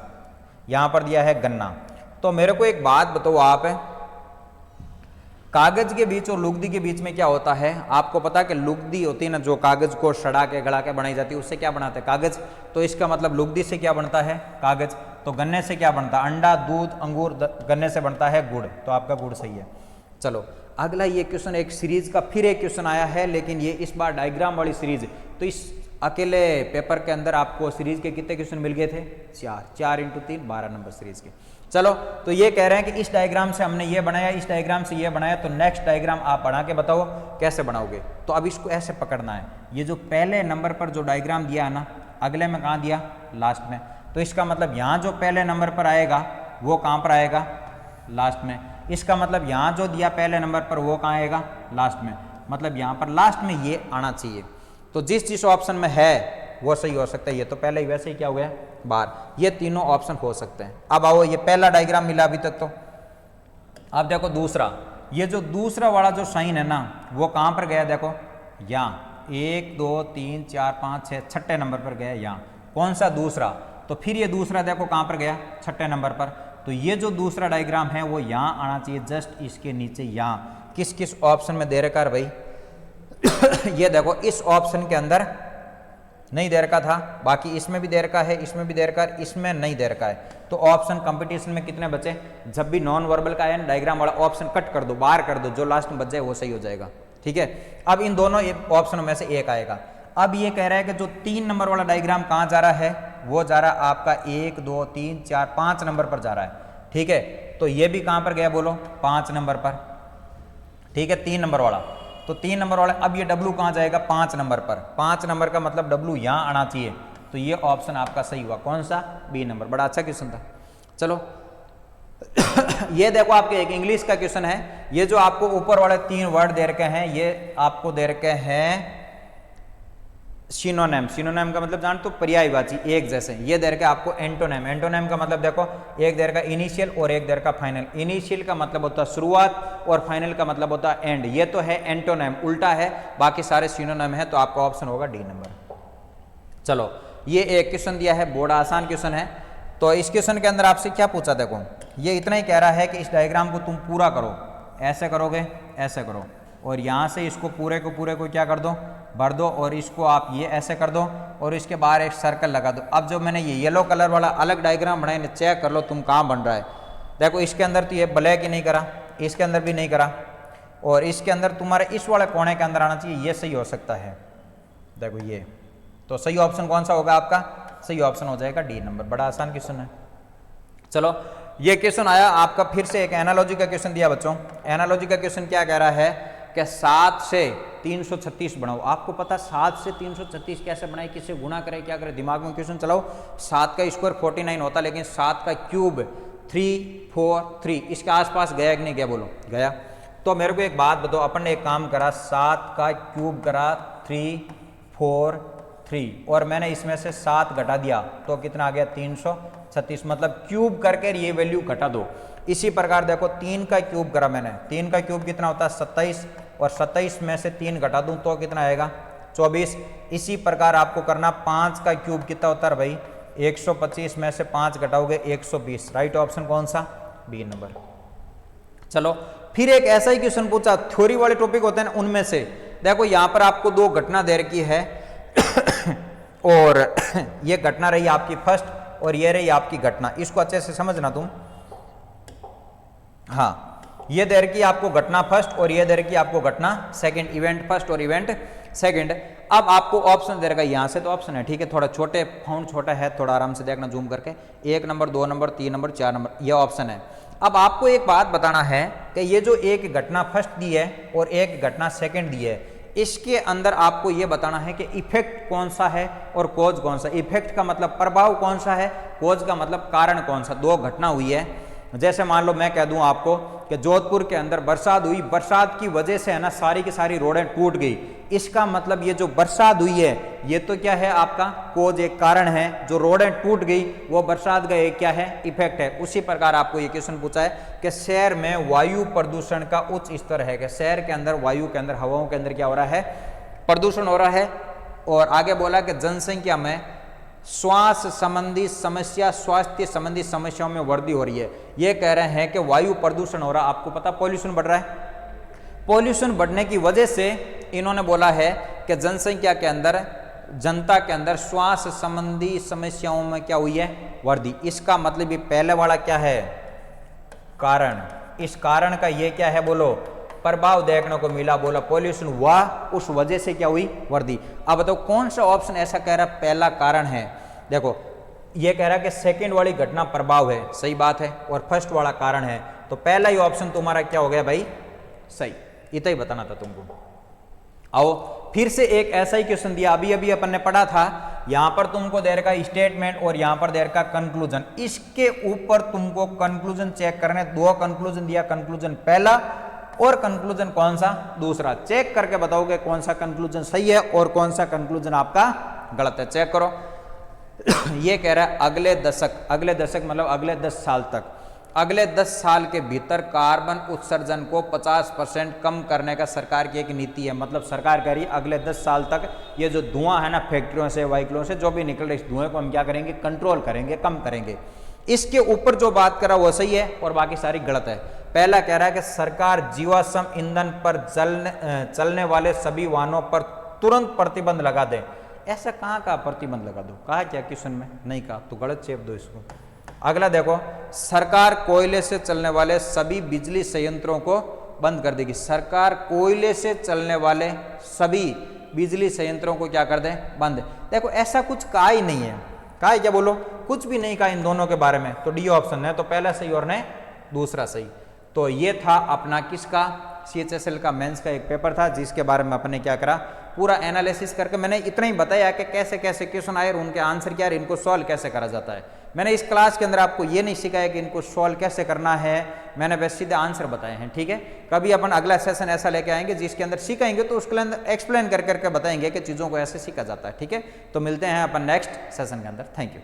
यहाँ पर दिया है गन्ना। तो मेरे को एक बात बताओ आप, कागज के बीच और लुगदी के बीच में क्या होता है। आपको पता है कि लुगदी होती है ना, जो कागज को सड़ा के गड़ा के बनाई जाती है, उससे क्या बनाते हैं कागज। तो इसका मतलब लुगदी से क्या बनता है कागज। तो गन्ने से क्या बनता है, अंडा दूध अंगूर, गन्ने से बनता है गुड़। तो आपका गुड़ सही है। चलो अगला ये क्वेश्चन एक सीरीज का फिर एक क्वेश्चन आया है, लेकिन ये इस बार डायग्राम वाली सीरीज। तो इस अकेले पेपर के अंदर आपको सीरीज के कितने क्वेश्चन मिल गए थे, 4 × 3 12 नंबर सीरीज के। चलो तो ये कह रहे हैं कि इस डायग्राम से हमने ये बनाया, इस डायग्राम से ये बनाया, तो नेक्स्ट डायग्राम आप बना के बताओ कैसे बनाओगे। तो अब इसको ऐसे पकड़ना है, ये जो पहले नंबर पर जो डायग्राम दिया है ना, अगले में कहाँ दिया, लास्ट में। तो इसका मतलब यहाँ जो पहले नंबर पर आएगा वो कहाँ पर आएगा, लास्ट में। इसका मतलब यहाँ जो दिया पहले नंबर पर वो कहाँ आएगा, लास्ट में। मतलब यहाँ पर लास्ट में ये आना चाहिए। तो जिस ऑप्शन में है वो सही हो सकता है। ये तो पहले ही वैसे ही क्या हो गया बाहर, ये तीनों ऑप्शन हो सकते हैं। अब आओ, ये पहला डायग्राम मिला अभी तक। तो अब देखो दूसरा, ये जो दूसरा वाला जो साइन है ना, वो कहाँ पर गया, देखो यहाँ 1 2 3 4 5 6 छठे नंबर पर गया यहाँ। कौन सा, दूसरा। तो फिर ये दूसरा देखो कहाँ पर गया, छठे नंबर पर। तो ये जो दूसरा डायग्राम है वो यहाँ आना चाहिए, जस्ट इसके नीचे यहाँ। किस किस ऑप्शन में दे रखा है भाई ये देखो इस ऑप्शन के अंदर नहीं दे रखा था, बाकी इसमें भी दे रखा है, इसमें भी दे रखा है, इसमें नहीं दे रखा है। तो ऑप्शन कंपटीशन में कितने बचे, जब भी नॉन वर्बल का है डायग्राम वाला ऑप्शन कट कर दो, बाहर कर दो, जो लास्ट में बच जाए वो सही हो जाएगा। ठीक है, अब इन दोनों ऑप्शनों में से एक आएगा। अब ये कह रहा है कि जो 3 नंबर वाला डायग्राम कहाँ जा रहा है, वो जा रहा है आपका 1 2 3 4 5 नंबर पर जा रहा है। ठीक है, तो ये भी कहाँ पर गया बोलो, 5 नंबर पर। ठीक है, 3 नंबर वाला। तो 3 नंबर वाला, अब ये W कहाँ जाएगा, 5 नंबर पर। 5 नंबर का मतलब W यहाँ आना चाहिए। तो ये ऑप्शन आपका सही हुआ, कौन सा, B नंबर। बड़ा अच्छा क्वेश्चन था। चलो ये देखो आपके एक इंग्लिश का क्वेश्चन है। ये जो आपको ऊपर वाले 3 वर्ड दे रखे हैं, ये आपको दे रखे हैं सिनोनिम। सिनोनिम का मतलब जान तो पर्यायवाची, एक जैसे। ये दे रखा आपको एंटोनिम। एंटोनिम का मतलब देखो, एक दे रखा इनिशियल और एक दे रखा फाइनल। इनिशियल का मतलब होता है शुरुआत और फाइनल का मतलब होता है एंड। ये तो है एंटोनिम, उल्टा है, बाकी सारे सिनोनिम है। तो आपका ऑप्शन होगा D नंबर। चलो ये एक क्वेश्चन दिया है, बड़ा आसान क्वेश्चन है। तो इस क्वेश्चन के अंदर आपसे क्या पूछा, देखो ये इतना ही कह रहा है कि इस डायग्राम को तुम पूरा करो, ऐसे करोगे, ऐसे करो, और यहाँ से इसको पूरे को क्या कर दो, भर दो, और इसको आप ये ऐसे कर दो और इसके बाहर एक सर्कल लगा दो। अब जो मैंने ये येलो कलर वाला अलग डायग्राम बनाया, चेक कर लो तुम कहाँ बन रहा है। देखो इसके अंदर तो ये ब्लैक ही नहीं करा, इसके अंदर भी नहीं करा, और इसके अंदर तुम्हारे इस वाले कोने के अंदर आना चाहिए, ये सही हो सकता है। देखो ये, तो सही ऑप्शन कौन सा होगा आपका, सही ऑप्शन हो जाएगा D नंबर। बड़ा आसान क्वेश्चन है। चलो ये क्वेश्चन आया आपका, फिर से एक एनालॉजी का क्वेश्चन दिया बच्चों। एनालॉजी का क्वेश्चन क्या कह रहा है कि 7 से 336 बनाओ। आपको पता 7 से 336 कैसे बनाए, किससे गुणा करें, क्या करें, दिमाग में क्वेश्चन चलाओ। 7 का स्क्वायर 49 होता, लेकिन 7 का क्यूब 3 4 3, इसके आसपास गया कि नहीं गया, बोलो गया। तो मेरे को एक बात बताओ, अपन ने एक काम करा, 7 का क्यूब करा 3 4 3 और मैंने इसमें से 7 घटा दिया तो कितना आ गया 336, मतलब क्यूब करके ये वैल्यू घटा दो। इसी प्रकार देखो 3 का क्यूब करा मैंने, 3 का क्यूब कितना होता है 27 और 27 में से 3 घटा दूं तो कितना आएगा 24। इसी प्रकार आपको करना 5 का क्यूब कितना होता है भाई 125 में से 5 घटाओगे 120। राइट ऑप्शन कौन सा, बी नंबर। चलो फिर एक ऐसा ही क्वेश्चन पूछा, थ्योरी वाले टॉपिक होते हैं उनमें से। देखो यहां पर आपको 2 घटना दे रखी है और ये घटना रही आपकी फर्स्ट और ये रही आपकी घटना, इसको अच्छे से समझना तुम। हाँ, ये दे रखी आपको घटना फर्स्ट और ये दे रखी आपको घटना सेकंड, इवेंट फर्स्ट और इवेंट सेकंड। अब आपको ऑप्शन दे रखा यहां से, तो ऑप्शन है ठीक है, थोड़ा छोटे फाउंड छोटा है, थोड़ा आराम से देखना जूम करके, 1 नंबर 2 नंबर 3 नंबर 4 नंबर, ये ऑप्शन है। अब आपको एक बात बताना है कि ये जो एक घटना फर्स्ट दी है और एक घटना सेकंड दी है, इसके अंदर आपको ये बताना है कि इफेक्ट कौन सा है और कॉज कौन सा। इफेक्ट का मतलब प्रभाव कौन सा है, कॉज का मतलब कारण कौन सा। 2 घटना हुई है, जैसे मान लो मैं कह दूं आपको कि जोधपुर के अंदर बरसात हुई, बरसात की वजह से है ना सारी की सारी रोडें टूट गई, इसका मतलब ये जो बरसात हुई है ये तो क्या है आपका कोज, एक कारण है। जो रोडें टूट गई वो बरसात का एक क्या है, इफेक्ट है। उसी प्रकार आपको ये क्वेश्चन पूछा है कि शहर में वायु प्रदूषण का उच्च स्तर है, कि शहर के अंदर वायु के अंदर हवाओं के अंदर क्या हो रहा है, प्रदूषण हो रहा है। और आगे बोला कि जनसंख्या में श्वास संबंधी समस्या, स्वास्थ्य संबंधी समस्याओं में वृद्धि हो रही है। ये कह रहे हैं कि वायु प्रदूषण हो रहा, आपको पता पॉल्यूशन बढ़ रहा है, पॉल्यूशन बढ़ने की वजह से इन्होंने बोला है कि जनसंख्या के अंदर, जनता के अंदर श्वास संबंधी समस्याओं में क्या हुई है, वृद्धि। इसका मतलब ये पहले वाला क्या है, कारण। इस कारण का ये क्या है बोलो, प्रभाव देखने को मिला, बोला पॉल्यूशन हुआ, उस वजह से क्या हुई, वृद्धि। अब बताओ कौन सा ऑप्शन ऐसा कह रहा है पहला कारण है। देखो ये कह रहा है कि सेकंड वाली घटना प्रभाव है, सही बात है, और फर्स्ट वाला कारण है, तो पहला ही ऑप्शन तुम्हारा क्या हो गया भाई, सही। इतना ही बताना था तुमको। आओ फिर से एक ऐसा ही क्वेश्चन दिया, अभी अभी अपन ने पढ़ा था, यहां पर तुमको देर का स्टेटमेंट और यहां पर देर का कंक्लूजन, इसके ऊपर तुमको कंक्लूजन चेक करने। 2 कंक्लूजन दिया, कंक्लूजन पहला और कंक्लूजन कौन सा, दूसरा। चेक करके बताओगे कौन सा कंक्लूजन सही है और कौन सा कंक्लूजन आपका गलत है, चेक करो। ये कह रहा है अगले दशक, अगले दशक मतलब अगले 10 साल तक, अगले 10 साल के भीतर कार्बन उत्सर्जन को 50% कम करने का सरकार की एक नीति है। मतलब सरकार कह रही है अगले 10 साल तक ये जो धुआं है ना फैक्ट्रियों से, व्हीकलों से जो भी निकल रहे, इस धुएं को हम क्या करेंगे, कंट्रोल करेंगे, कम करेंगे। इसके ऊपर जो बात करा वो सही है और बाकी सारी गलत है। पहला कह रहा है कि सरकार जीवाश्म ईंधन पर चलने वाले सभी वाहनों पर तुरंत प्रतिबंध लगा दे। ऐसा कहाँ का प्रतिबंध लगा दो, कहा क्या क्वेश्चन में, नहीं कहा, तो गलत चेप दो इसको। अगला देखो, सरकार कोयले से चलने वाले सभी बिजली संयंत्रों को बंद कर देगी। सरकार कोयले से चलने वाले सभी बिजली संयंत्रों को क्या कर दे, बंद। देखो ऐसा कुछ कहा ही नहीं है, कहा है क्या बोलो, कुछ भी नहीं कहा इन दोनों के बारे में, तो डी ऑप्शन है, तो पहला सही और नहीं दूसरा सही। तो ये था अपना किसका, CHSL का मेंस का एक पेपर था जिसके बारे में अपने क्या करा, पूरा एनालिसिस करके मैंने इतना ही बताया कि कैसे कैसे क्वेश्चन आए और उनके आंसर क्या है, इनको सॉल्व कैसे करा जाता है। मैंने इस क्लास के अंदर आपको ये नहीं सिखाया कि इनको सॉल्व कैसे करना है, मैंने बस सीधे आंसर बताए हैं, ठीक है। कभी अपन अगला सेशन ऐसा लेके आएंगे जिसके अंदर सिखाएंगे तो उसके अंदर एक्सप्लेन कर करके बताएंगे कि चीज़ों को ऐसे सीखा जाता है, ठीक है। तो मिलते हैं अपन नेक्स्ट सेशन के अंदर, थैंक यू।